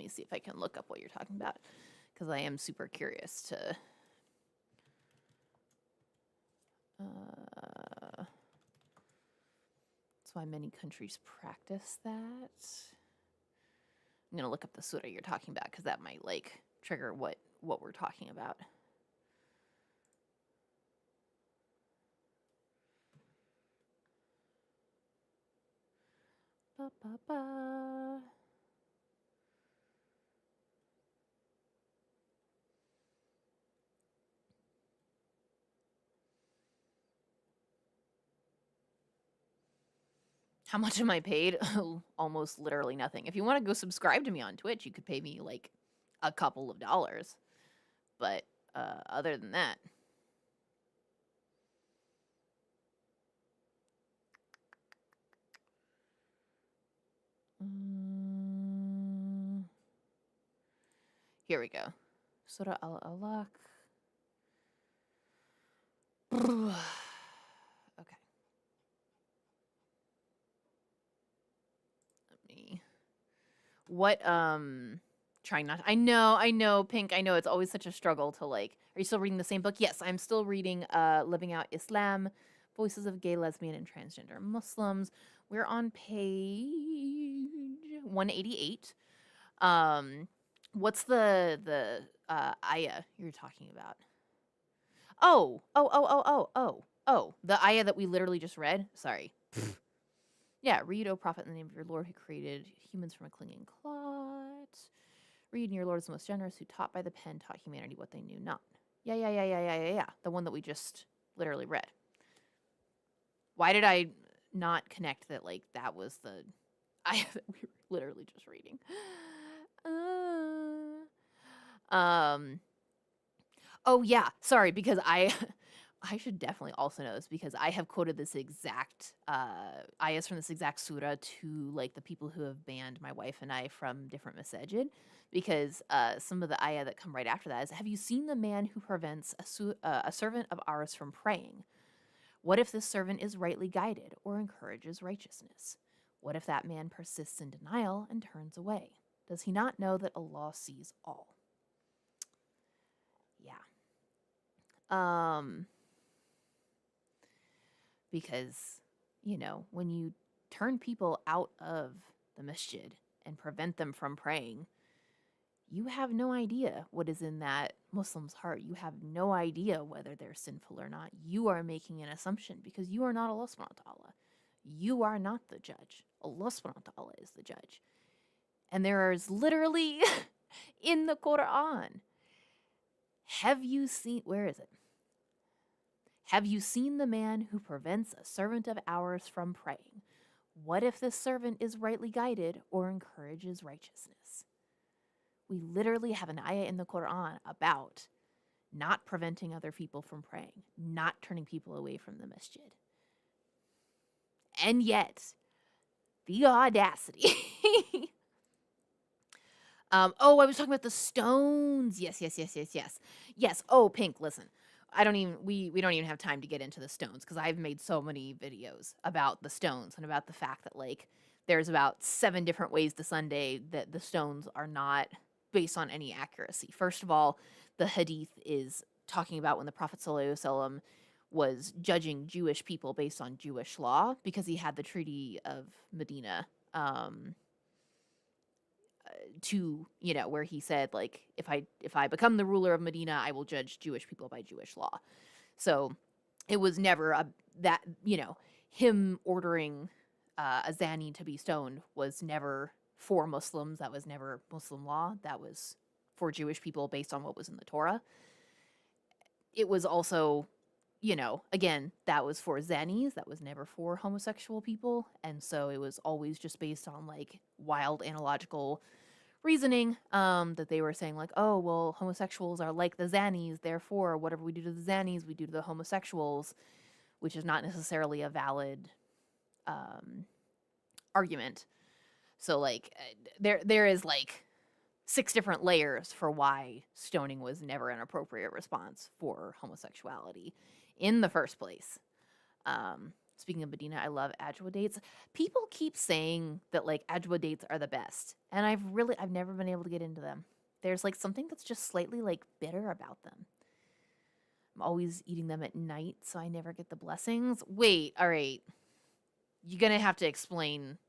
see if I can look up what you're talking about, because I am super curious to... that's why many countries practice that. I'm going to look up the surah you're talking about, because that might, trigger what we're talking about. ba, ba, ba. How much am I paid? Almost literally nothing. If you want to go subscribe to me on Twitch, you could pay me like a couple of dollars. But other than that, here we go. Surah Al-Alaq. Okay. Let me. What trying not I know, Pink, I know it's always such a struggle to like. Are you still reading the same book? Yes, I'm still reading Living Out Islam, Voices of Gay, Lesbian, and Transgender Muslims. We're on page 188. What's the ayah you're talking about? Oh, the ayah that we literally just read. Sorry. Yeah, read, O prophet, in the name of your Lord who created humans from a clinging clot. Read, and your Lord is the most generous, who taught by the pen taught humanity what they knew not. Yeah. The one that we just literally read. Why did I not connect that like that was the ayah that we were literally just reading? Oh yeah, sorry, because I I should definitely also know this because I have quoted this exact ayahs from this exact surah to like the people who have banned my wife and I from different masajid because some of the ayah that come right after that is, have you seen the man who prevents a servant of ours from praying? What if this servant is rightly guided or encourages righteousness? What if that man persists in denial and turns away? Does he not know that Allah sees all? Yeah. Because, you know, when you turn people out of the masjid and prevent them from praying, you have no idea what is in that Muslim's heart. You have no idea whether they're sinful or not. You are making an assumption because you are not Allah subhanahu wa ta'ala. You are not the judge. Allah subhanahu wa ta'ala is the judge. And there is literally in the Quran, have you seen, where is it? Have you seen the man who prevents a servant of ours from praying? What if this servant is rightly guided or encourages righteousness? We literally have an ayah in the Quran about not preventing other people from praying, not turning people away from the masjid. And yet, the audacity. Oh, I was talking about the stones. Yes. Yes. Oh, Pink, listen. We don't even have time to get into the stones because I've made so many videos about the stones and about the fact that like there's about 7 different ways to Sunday that the stones are not based on any accuracy. First of all, the hadith is talking about when the Prophet ﷺ was judging Jewish people based on Jewish law because he had the Treaty of Medina to, you know, where he said like if I become the ruler of Medina, I will judge Jewish people by Jewish law. So it was never that, you know, him ordering a zani to be stoned was never for Muslims. That was never Muslim law. That was for Jewish people based on what was in the Torah. It was also, you know, again, that was for zanis. That was never for homosexual people. And so it was always just based on like wild analogical reasoning that they were saying like, oh, well, homosexuals are like the zanis, therefore whatever we do to the zanis, we do to the homosexuals, which is not necessarily a valid argument. So like there is like 6 different layers for why stoning was never an appropriate response for homosexuality in the first place. Speaking of Medina, I love ajwa dates. People keep saying that like ajwa dates are the best, and I've never been able to get into them. There's like something that's just slightly like bitter about them. I'm always eating them at night, so I never get the blessings. Wait, all right. You're gonna have to explain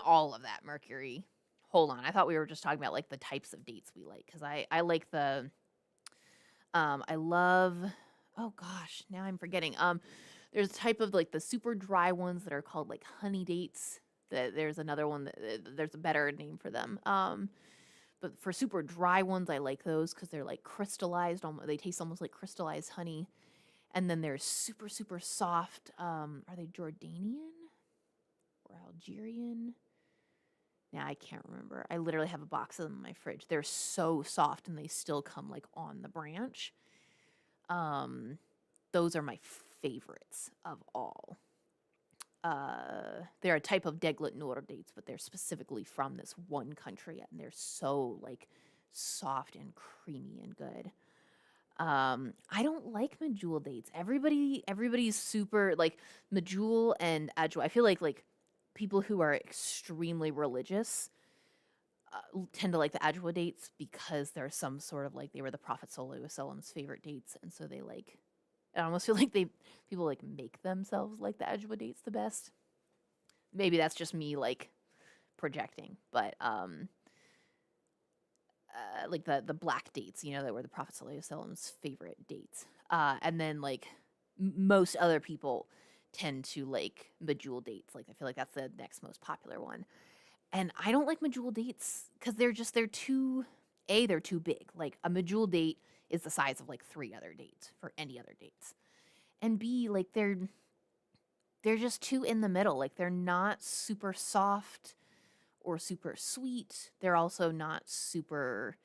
all of that, Mercury. Hold on. I thought we were just talking about like the types of dates we like, because I like the I love, oh gosh, now I'm forgetting. There's a type of like the super dry ones that are called like honey dates. There's another one there's a better name for them. But for super dry ones, I like those because they're like crystallized. They taste almost like crystallized honey. And then there's super super soft. Are they Jordanian or Algerian? Now I can't remember. I literally have a box of them in my fridge. They're so soft and they still come like on the branch. Um, those are my favorites of all. They're a type of Deglet Noor dates, but they're specifically from this one country, and they're so like soft and creamy and good. I don't like medjool dates. Everybody's super like medjool and ajwa. I feel like people who are extremely religious tend to like the ajwa dates because they're some sort of like they were the Prophet Sallallahu Alaihi Wasallam's favorite dates, and so they like. I almost feel like people like make themselves like the ajwa dates the best. Maybe that's just me like projecting, but like the black dates, that were the Prophet Sallallahu Alaihi Wasallam's favorite dates. And then like most other people tend to like medjool dates. Like I feel like that's the next most popular one. And I don't like medjool dates because they're too they're too big. Like a medjool date is the size of like 3 other dates for any other dates. And B, like they're just too in the middle. Like they're not super soft or super sweet. They're also not super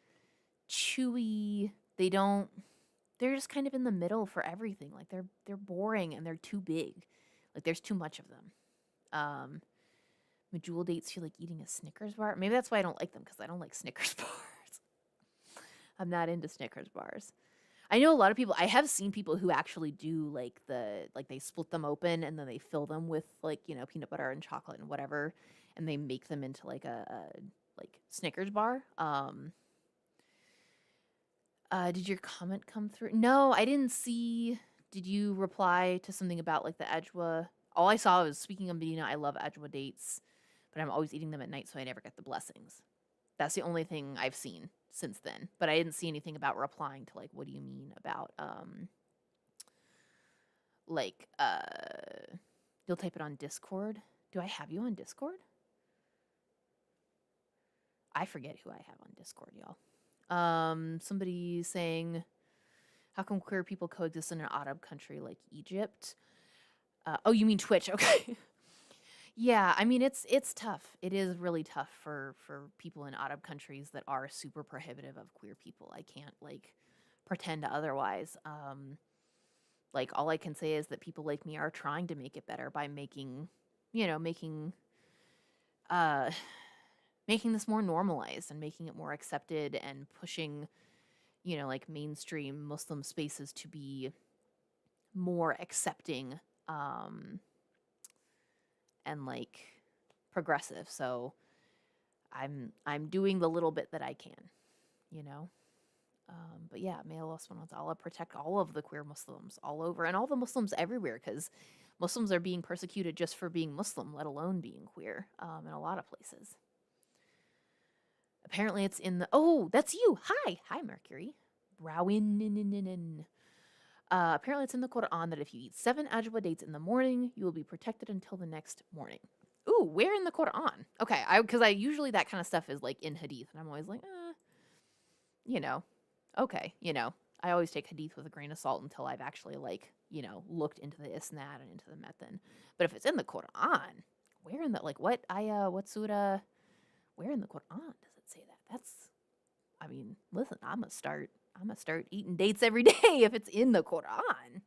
chewy. They're just kind of in the middle for everything. Like they're boring and they're too big. Like there's too much of them. Medjool dates feel like eating a Snickers bar. Maybe that's why I don't like them, because I don't like Snickers bars. I'm not into Snickers bars. I know a lot of people. I have seen people who actually do like they split them open and then they fill them with like peanut butter and chocolate and whatever, and they make them into like a like Snickers bar. Did your comment come through? No, I didn't see. Did you reply to something about like the ajwa? All I saw was, speaking of Medina, I love ajwa dates, but I'm always eating them at night, so I never get the blessings. That's the only thing I've seen since then. But I didn't see anything about replying to like, what do you mean about like you'll type it on Discord. Do I have you on Discord? I forget who I have on Discord, y'all. Somebody saying, how come queer people coexist in an Arab country like Egypt? Oh, you mean Twitch? Okay. Yeah, I mean it's tough. It is really tough for people in Arab countries that are super prohibitive of queer people. I can't like pretend otherwise. Like all I can say is that people like me are trying to make it better by making, making uh making this more normalized and making it more accepted and pushing, like mainstream Muslim spaces to be more accepting and like progressive. So I'm doing the little bit that I can, you know. But yeah, May Allah subhanahu wa ta'ala protect all of the queer Muslims all over and all the Muslims everywhere, because Muslims are being persecuted just for being Muslim, let alone being queer, in a lot of places. Apparently it's in the... Oh, that's you! Hi, Mercury. Browin. Apparently it's in the Quran that if you eat 7 ajwa dates in the morning, you will be protected until the next morning. Ooh, where in the Quran? Okay, because I usually that kind of stuff is like in hadith, and I'm always like, okay, I always take hadith with a grain of salt until I've actually like, looked into the isnad and into the method. But if it's in the Quran, where in the what ayah, what surah, where in the Quran does it say that? I mean, listen, I'm gonna start eating dates every day if it's in the Quran.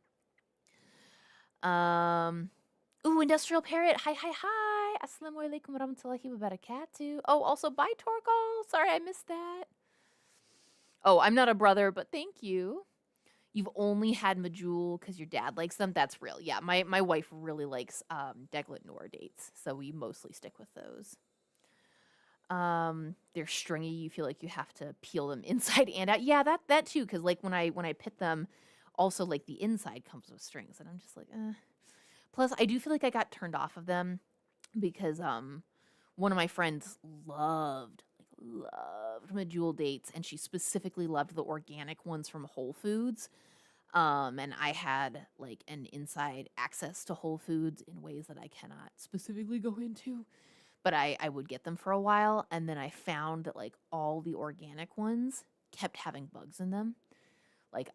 Ooh, Industrial Parrot. Hi. Assalamu alaikum warahmatullahi wabarakatuh. Oh, also bye, Torgal. Sorry I missed that. Oh, I'm not a brother, but thank you. You've only had medjool because your dad likes them. That's real. Yeah, my wife really likes Deglet Noor dates, so we mostly stick with those. They're stringy. You feel like you have to peel them inside and out. Yeah, that too. Because like when I pit them, also like the inside comes with strings, and I'm just like, eh. Plus, I do feel like I got turned off of them because one of my friends loved medjool dates, and she specifically loved the organic ones from Whole Foods. And I had like an inside access to Whole Foods in ways that I cannot specifically go into. but I would get them for a while, and then I found that like all the organic ones kept having bugs in them. Like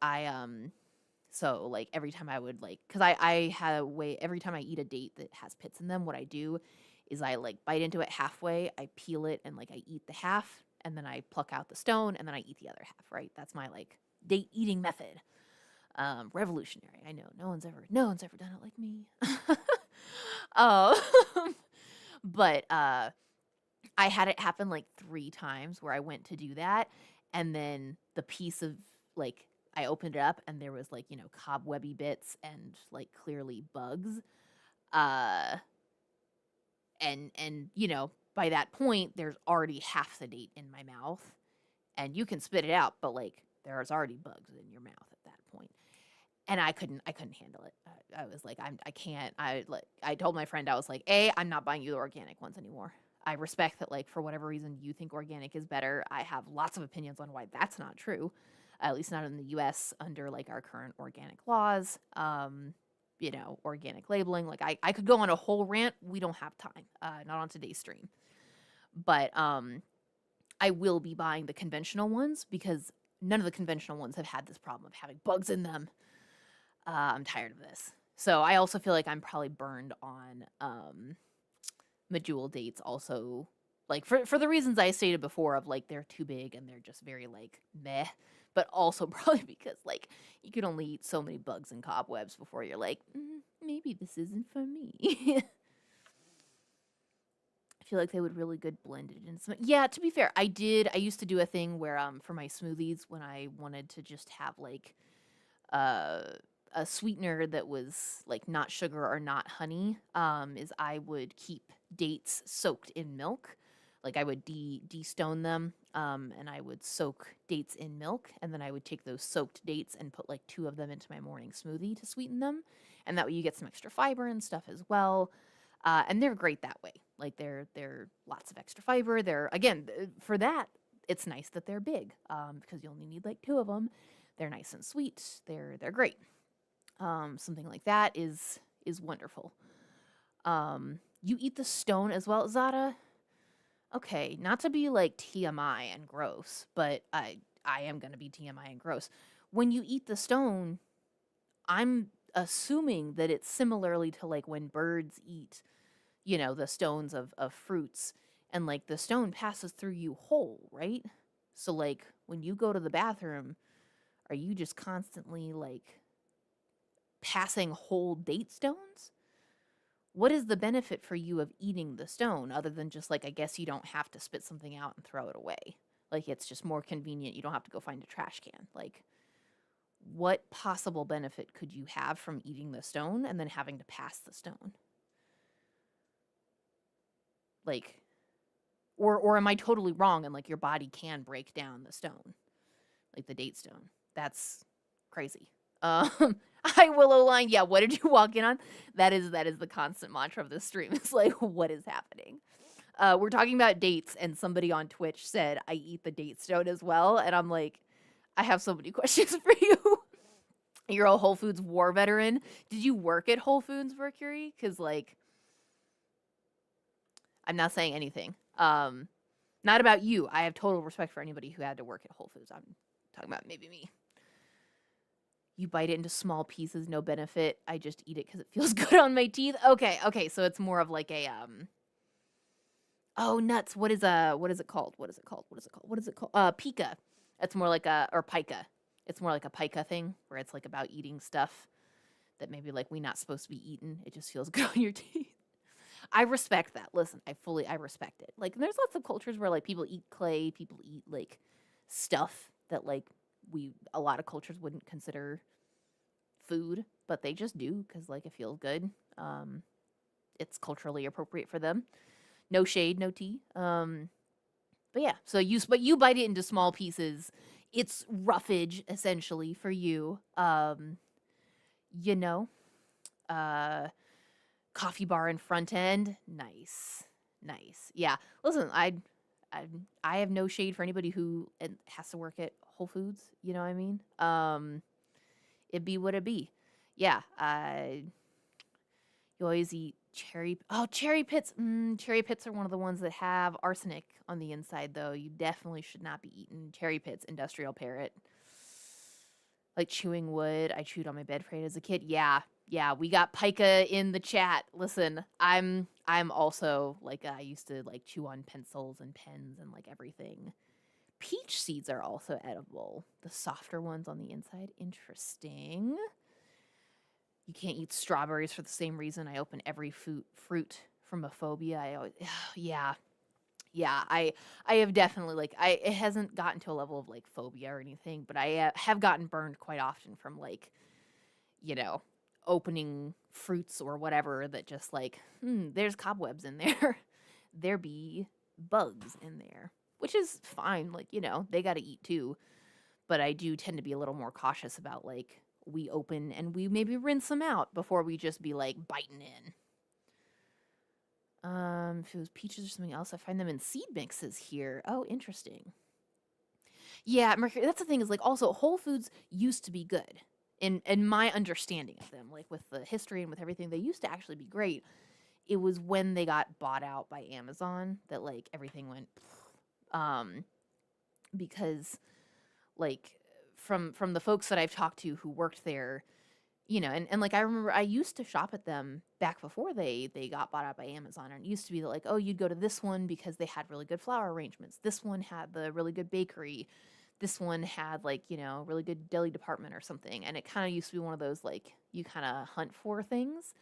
so like every time I would like, cuz I had a way every time I eat a date that has pits in them, what I do is I like bite into it halfway, I peel it and like I eat the half and then I pluck out the stone and then I eat the other half, right? That's my like date eating method. Revolutionary. I know no one's ever done it like me. um, but I had it happen like 3 times where I went to do that, and then the piece of like I opened it up and there was like, cobwebby bits and like clearly bugs. Uh and by that point there's already half the date in my mouth and you can spit it out, but like there's already bugs in your mouth at that point. And I couldn't handle it. I was like, I can't. I told my friend, I was like, I'm not buying you the organic ones anymore. I respect that, like, for whatever reason you think organic is better. I have lots of opinions on why that's not true, at least not in the U.S. under like our current organic laws. Organic labeling. Like, I could go on a whole rant. We don't have time. Not on today's stream, but I will be buying the conventional ones because none of the conventional ones have had this problem of having bugs in them. I'm tired of this. So I also feel like I'm probably burned on medjool dates also, like for the reasons I stated before of like they're too big and they're just very like meh, but also probably because like you can only eat so many bugs and cobwebs before you're like, maybe this isn't for me. I feel like they would really good blended in some. Yeah, to be fair, I used to do a thing where for my smoothies when I wanted to just have like uh a sweetener that was like not sugar or not honey, is I would keep dates soaked in milk. Like I would de-stone them, and I would soak dates in milk, and then I would take those soaked dates and put like 2 of them into my morning smoothie to sweeten them, and that way you get some extra fiber and stuff as well. And they're great that way. Like they're lots of extra fiber. They're again for that it's nice that they're big, because you only need like 2 of them. They're nice and sweet. They're great. Something like that is wonderful. You eat the stone as well, Zada? Okay, not to be like TMI and gross, but I am gonna be TMI and gross. When you eat the stone, I'm assuming that it's similarly to like when birds eat, the stones of fruits, and like the stone passes through you whole, right? So like when you go to the bathroom, are you just constantly like passing whole date stones? What is the benefit for you of eating the stone other than just like, I guess you don't have to spit something out and throw it away? Like, it's just more convenient. You don't have to go find a trash can. Like, what possible benefit could you have from eating the stone and then having to pass the stone? Like, or am I totally wrong and like your body can break down the stone, like the date stone? That's crazy. Hi Willow Line. Yeah, what did you walk in on? That is the constant mantra of this stream. It's like, what is happening? We're talking about dates, and somebody on Twitch said I eat the date stone as well, and I'm like, I have so many questions for you. You're a Whole Foods war veteran. Did you work at Whole Foods, Mercury? Because like, I'm not saying anything. Not about you. I have total respect for anybody who had to work at Whole Foods. I'm talking about maybe me. You bite it into small pieces, no benefit. I just eat it because it feels good on my teeth. Okay, so it's more of like a oh nuts. What is it called? Pica. It's more like or pica. It's more like a pica thing where it's like about eating stuff that maybe like we're not supposed to be eating. It just feels good on your teeth. I respect that. Listen, I respect it. Like there's lots of cultures where like people eat clay, people eat like stuff that like a lot of cultures wouldn't consider food, but they just do because like it feels good. It's culturally appropriate for them. No shade, no tea. But yeah, so you bite it into small pieces. It's roughage essentially for you. You know, uh, coffee bar and front end, nice. Yeah, listen, I have no shade for anybody who has to work at Whole Foods. You know what I mean? It be what it be. Yeah, you always eat Cherry pits. Cherry pits are one of the ones that have arsenic on the inside, though. You definitely should not be eating cherry pits, industrial parrot. Like chewing wood. I chewed on my bed frame as a kid. Yeah, yeah. We got pica in the chat. Listen, I'm also like I used to like chew on pencils and pens and like everything. Peach seeds are also edible. The softer ones on the inside. Interesting. You can't eat strawberries for the same reason. I open every fruit from a phobia. I always, yeah, yeah. I have definitely like it hasn't gotten to a level of like phobia or anything, but I have gotten burned quite often from like you know opening fruits or whatever that just like there's cobwebs in there. There be bugs in there, which is fine. Like they got to eat too, but I do tend to be a little more cautious about like we open and we maybe rinse them out before we just be like biting in. If it was peaches or something else, I find them in seed mixes here. Oh, interesting. Yeah, mercury. That's the thing is like also Whole Foods used to be good in my understanding of them, like with the history and with everything. They used to actually be great. It was when they got bought out by Amazon that like everything went, um, because like from the folks that I've talked to who worked there, and like I remember I used to shop at them back before they got bought out by Amazon, and it used to be like, oh, you'd go to this one because they had really good flower arrangements. This one had the really good bakery. This one had like, really good deli department or something. And it kind of used to be one of those like you kind of hunt for things.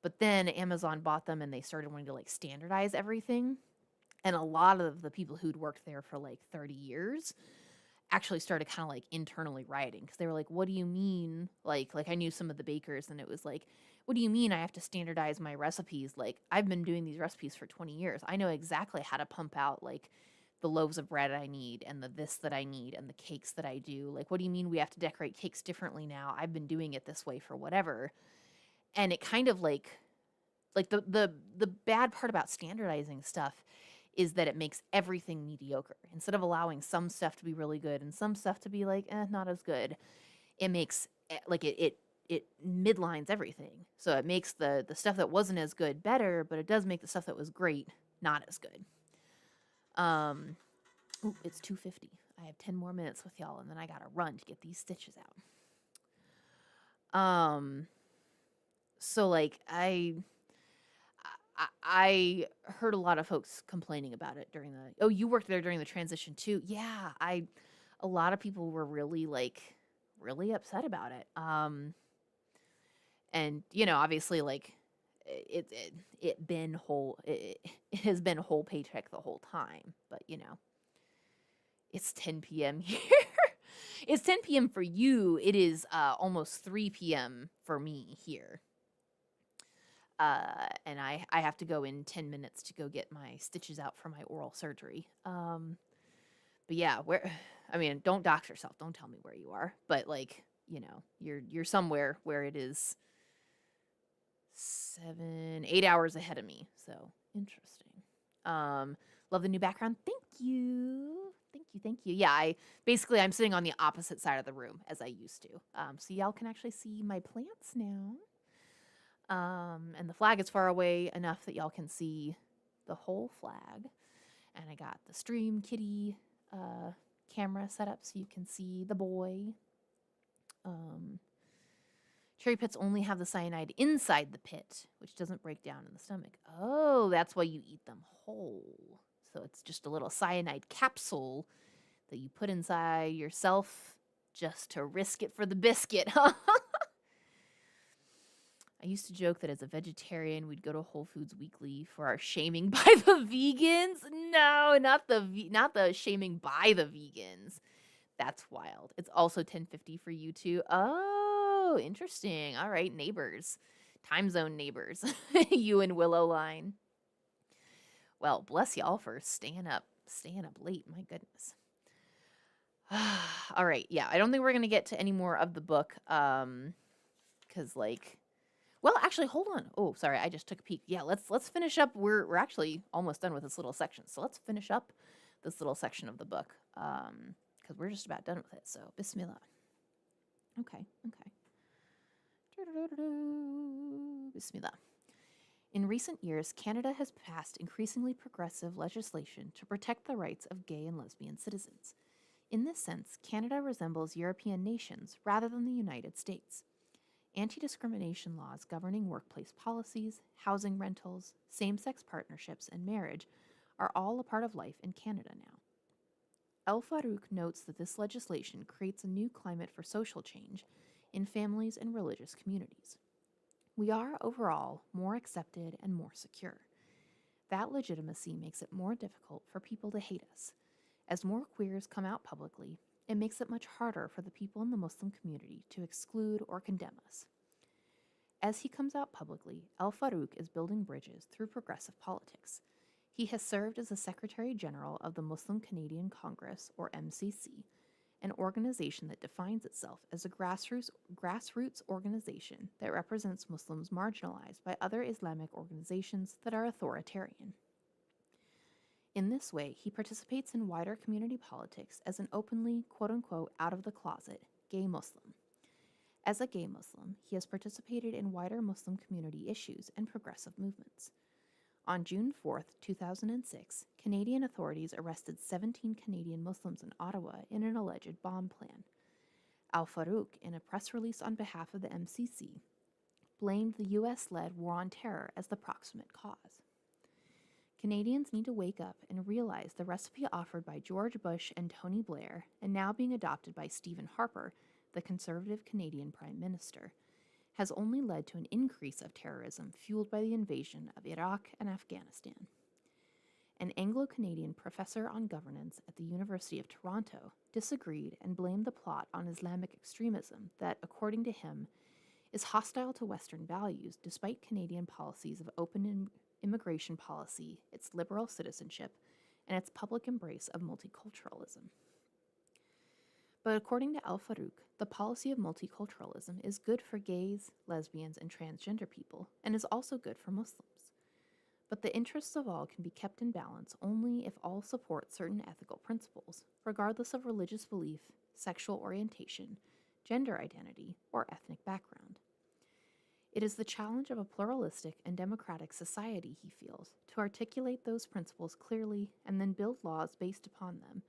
But then Amazon bought them and they started wanting to like standardize everything. And a lot of the people who'd worked there for like 30 years actually started kind of like internally rioting because they were like, what do you mean? Like I knew some of the bakers and it was like, what do you mean I have to standardize my recipes? Like I've been doing these recipes for 20 years. I know exactly how to pump out like the loaves of bread I need and the this that I need and the cakes that I do. Like what do you mean we have to decorate cakes differently now? I've been doing it this way for whatever. And it kind of like the bad part about standardizing stuff is that it makes everything mediocre. Instead of allowing some stuff to be really good and some stuff to be like, not as good, it makes like it midlines everything. So it makes the stuff that wasn't as good better, but it does make the stuff that was great not as good. It's 2:50. I have 10 more minutes with y'all, and then I gotta run to get these stitches out. So like I heard a lot of folks complaining about it during the. Oh, you worked there during the transition too. Yeah, a lot of people were really really upset about it. And obviously like it has been whole paycheck the whole time, but it's 10 p.m. here. It's 10 p.m. for you. It is almost 3 p.m. for me here. And I have to go in 10 minutes to go get my stitches out for my oral surgery. But yeah, don't dox yourself. Don't tell me where you are. But like, you're somewhere where it is 8 hours ahead of me. So interesting. Love the new background. Thank you. Thank you. Yeah, I'm sitting on the opposite side of the room as I used to. So y'all can actually see my plants now. And the flag is far away enough that y'all can see the whole flag. And I got the Stream Kitty camera set up so you can see the boy. Cherry pits only have the cyanide inside the pit, which doesn't break down in the stomach. Oh, that's why you eat them whole. So it's just a little cyanide capsule that you put inside yourself just to risk it for the biscuit, huh? I used to joke that as a vegetarian, we'd go to Whole Foods Weekly for our shaming by the vegans. No, not the shaming by the vegans. That's wild. It's also 10:50 for you too. Oh, interesting. All right, neighbors. Time zone neighbors. You and Willow Line. Well, bless y'all for staying up late. My goodness. All right, yeah. I don't think we're gonna get to any more of the book. Because like, well, actually, hold on. Oh, sorry, I just took a peek. Yeah, let's finish up. We're actually almost done with this little section, so let's finish up this little section of the book. Because we're just about done with it. So, Bismillah. Okay. Bismillah. In recent years, Canada has passed increasingly progressive legislation to protect the rights of gay and lesbian citizens. In this sense, Canada resembles European nations rather than the United States. Anti discrimination laws governing workplace policies, housing rentals, same sex partnerships, and marriage are all a part of life in Canada now. El Farouk notes that this legislation creates a new climate for social change in families and religious communities. We are, overall, more accepted and more secure. That legitimacy makes it more difficult for people to hate us. As more queers come out publicly, it makes it much harder for the people in the Muslim community to exclude or condemn us. As he comes out publicly, El Farouk is building bridges through progressive politics. He has served as the Secretary General of the Muslim Canadian Congress, or MCC, an organization that defines itself as a grassroots organization that represents Muslims marginalized by other Islamic organizations that are authoritarian. In this way, he participates in wider community politics as an openly, quote unquote, out of the closet, gay Muslim. As a gay Muslim, he has participated in wider Muslim community issues and progressive movements. On June 4, 2006, Canadian authorities arrested 17 Canadian Muslims in Ottawa in an alleged bomb plan. Al Farouk, in a press release on behalf of the MCC, blamed the US-led war on terror as the proximate cause. Canadians need to wake up and realize the recipe offered by George Bush and Tony Blair, and now being adopted by Stephen Harper, the Conservative Canadian Prime Minister, has only led to an increase of terrorism fueled by the invasion of Iraq and Afghanistan. An Anglo-Canadian professor on governance at the University of Toronto disagreed and blamed the plot on Islamic extremism that, according to him, is hostile to Western values despite Canadian policies of open immigration policy, its liberal citizenship, and its public embrace of multiculturalism. But according to Al Farouk, the policy of multiculturalism is good for gays, lesbians, and transgender people, and is also good for Muslims. But the interests of all can be kept in balance only if all support certain ethical principles, regardless of religious belief, sexual orientation, gender identity, or ethnic background. It is the challenge of a pluralistic and democratic society, he feels, to articulate those principles clearly and then build laws based upon them,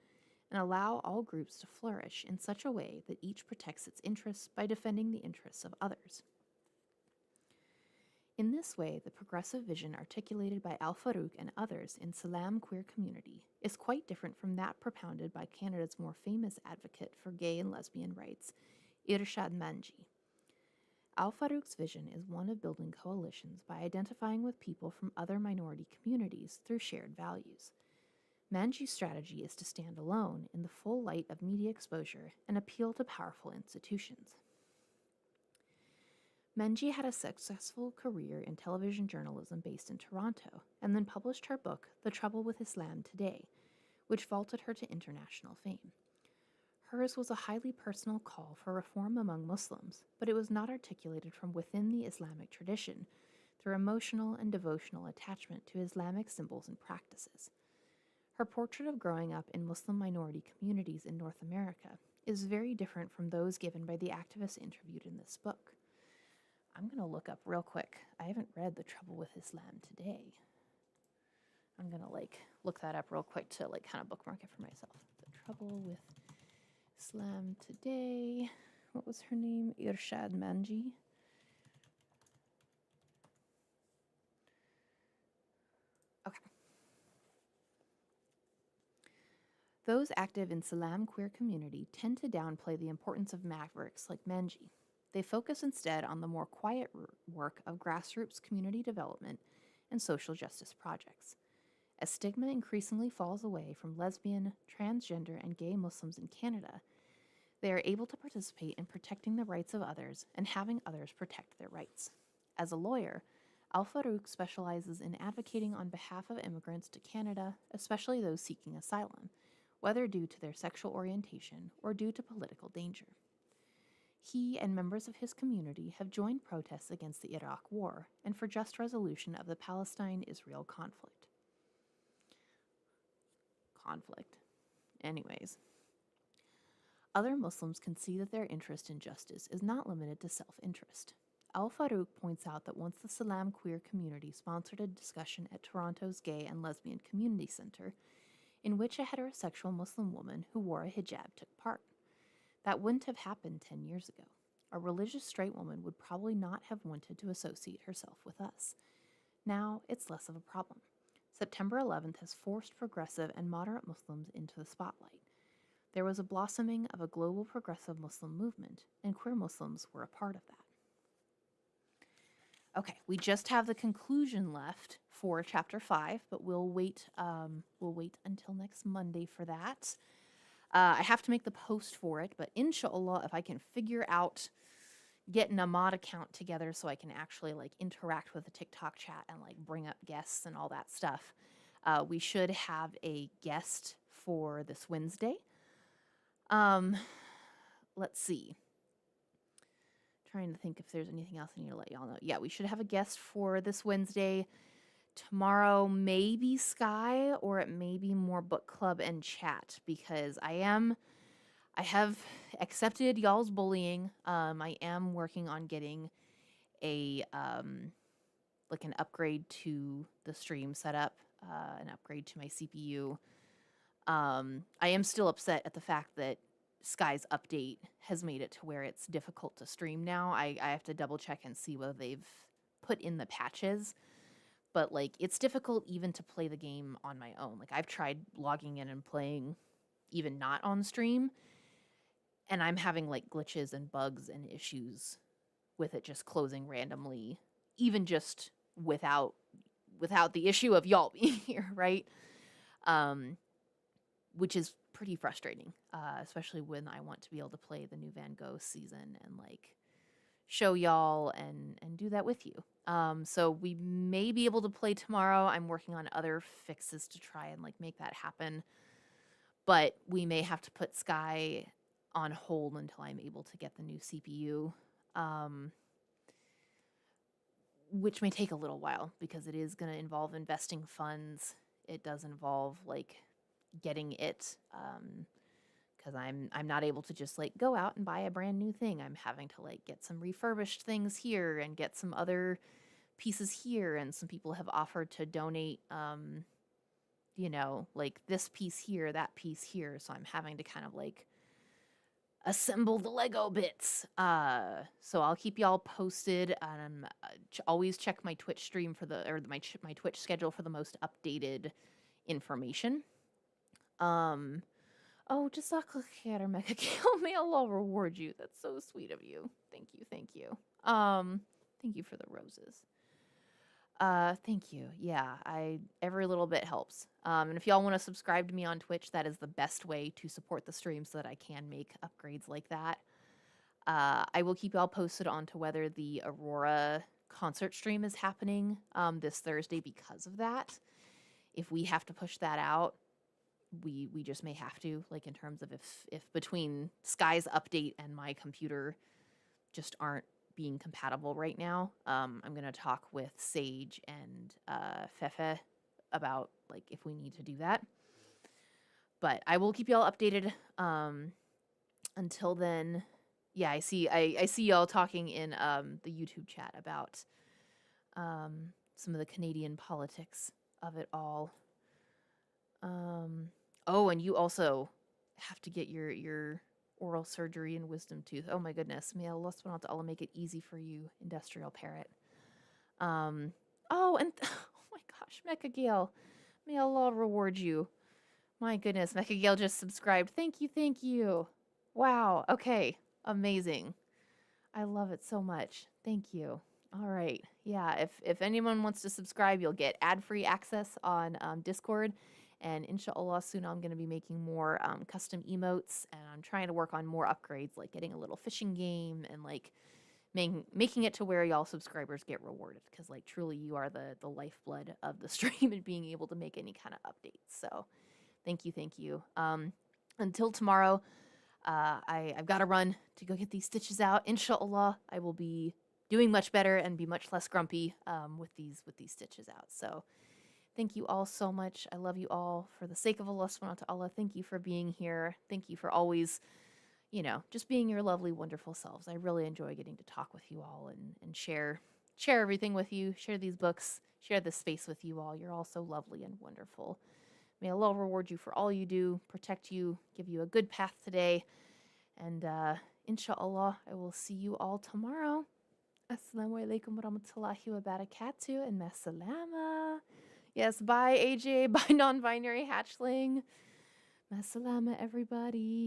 and allow all groups to flourish in such a way that each protects its interests by defending the interests of others. In this way, the progressive vision articulated by Al Farouk and others in Salam queer community is quite different from that propounded by Canada's more famous advocate for gay and lesbian rights, Irshad Manji. Al Farouk's vision is one of building coalitions by identifying with people from other minority communities through shared values. Manji's strategy is to stand alone in the full light of media exposure and appeal to powerful institutions. Manji had a successful career in television journalism based in Toronto, and then published her book, The Trouble with Islam Today, which vaulted her to international fame. Hers was a highly personal call for reform among Muslims, but it was not articulated from within the Islamic tradition through emotional and devotional attachment to Islamic symbols and practices. Her portrait of growing up in Muslim minority communities in North America is very different from those given by the activists interviewed in this book. I'm going to look up real quick. I haven't read The Trouble with Islam Today. I'm going to look that up real quick to kind of bookmark it for myself. The Trouble with Islam Today. What was her name? Irshad Manji. Okay. Those active in Salam queer community tend to downplay the importance of mavericks like Manji. They focus instead on the more quiet work of grassroots community development and social justice projects. As stigma increasingly falls away from lesbian, transgender, and gay Muslims in Canada, they are able to participate in protecting the rights of others and having others protect their rights. As a lawyer, Al Farouk specializes in advocating on behalf of immigrants to Canada, especially those seeking asylum, whether due to their sexual orientation or due to political danger. He and members of his community have joined protests against the Iraq War and for just resolution of the Palestine-Israel conflict. Anyways. Other Muslims can see that their interest in justice is not limited to self-interest. Al Farouk points out that once the Salam queer community sponsored a discussion at Toronto's Gay and Lesbian Community Centre in which a heterosexual Muslim woman who wore a hijab took part. That wouldn't have happened 10 years ago. A religious straight woman would probably not have wanted to associate herself with us. Now it's less of a problem. September 11th has forced progressive and moderate Muslims into the spotlight. There was a blossoming of a global progressive Muslim movement, and queer Muslims were a part of that. Okay, we just have the conclusion left for chapter 5, but we'll wait until next Monday for that. I have to make the post for it, but inshallah, if I can figure out getting a mod account together so I can actually like interact with the TikTok chat and like bring up guests and all that stuff, we should have a guest for this Wednesday. Let's see. Trying to think if there's anything else I need to let y'all know. Yeah, we should have a guest for this Wednesday. Tomorrow, maybe Sky, or it may be more book club and chat, because I have accepted y'all's bullying. I am working on getting a like an upgrade to the stream setup, an upgrade to my CPU. I am still upset at the fact that Sky's update has made it to where it's difficult to stream now. I have to double check and see whether they've put in the patches. But like it's difficult even to play the game on my own. Like I've tried logging in and playing even not on stream, and I'm having like glitches and bugs and issues with it just closing randomly, even just without the issue of y'all being here, right? Which is pretty frustrating, especially when I want to be able to play the new Van Gogh season and like show y'all and do that with you. So we may be able to play tomorrow. I'm working on other fixes to try and like make that happen, but we may have to put Sky on hold until I'm able to get the new CPU, which may take a little while because it is going to involve investing funds. It does involve like getting it, because I'm not able to just like go out and buy a brand new thing. I'm having to like get some refurbished things here and get some other pieces here, and some people have offered to donate like this piece here, that piece here, so I'm having to kind of like assemble the Lego bits. So I'll keep y'all posted. Always check my Twitch stream for my Twitch schedule for the most updated information. Oh, Jazakallah khair, Mecha Gale. May Allah reward you. That's so sweet of you. Thank you. Thank you for the roses. Thank you. Yeah, every little bit helps. And if y'all want to subscribe to me on Twitch, that is the best way to support the stream so that I can make upgrades like that. I will keep y'all posted on to whether the Aurora concert stream is happening this Thursday because of that. If we have to push that out, we just may have to, like in terms of if between Sky's update and my computer just aren't being compatible right now. I'm going to talk with Sage and Fefe about like if we need to do that. But I will keep y'all updated. Until then, yeah, I see y'all talking in the YouTube chat about some of the Canadian politics of it all. Oh, and you also have to get your oral surgery and wisdom tooth. Oh my goodness. May Allah subhanahu wa ta'ala make it easy for you, industrial parrot. Oh, and oh my gosh, Mecha Gale. May Allah reward you. My goodness, Mecha Gale just subscribed. Thank you. Wow. Okay. Amazing. I love it so much. Thank you. All right. Yeah, if anyone wants to subscribe, you'll get ad-free access on Discord. And inshallah, soon I'm going to be making more custom emotes, and I'm trying to work on more upgrades, like getting a little fishing game and like making it to where y'all subscribers get rewarded, because like truly you are the lifeblood of the stream and being able to make any kind of updates. So thank you. Until tomorrow, I've got to run to go get these stitches out. Inshallah, I will be doing much better and be much less grumpy with these stitches out. So thank you all so much. I love you all. For the sake of Allah subhanahu wa ta'ala, thank you for being here. Thank you for always, just being your lovely, wonderful selves. I really enjoy getting to talk with you all and share everything with you, share these books, share this space with you all. You're all so lovely and wonderful. May Allah reward you for all you do, protect you, give you a good path today. And inshallah, I will see you all tomorrow. Assalamu alaikum wa rahmatullahi wa barakatuh and masalama. Yes, bye AJ, bye non-binary hatchling. Masalama everybody.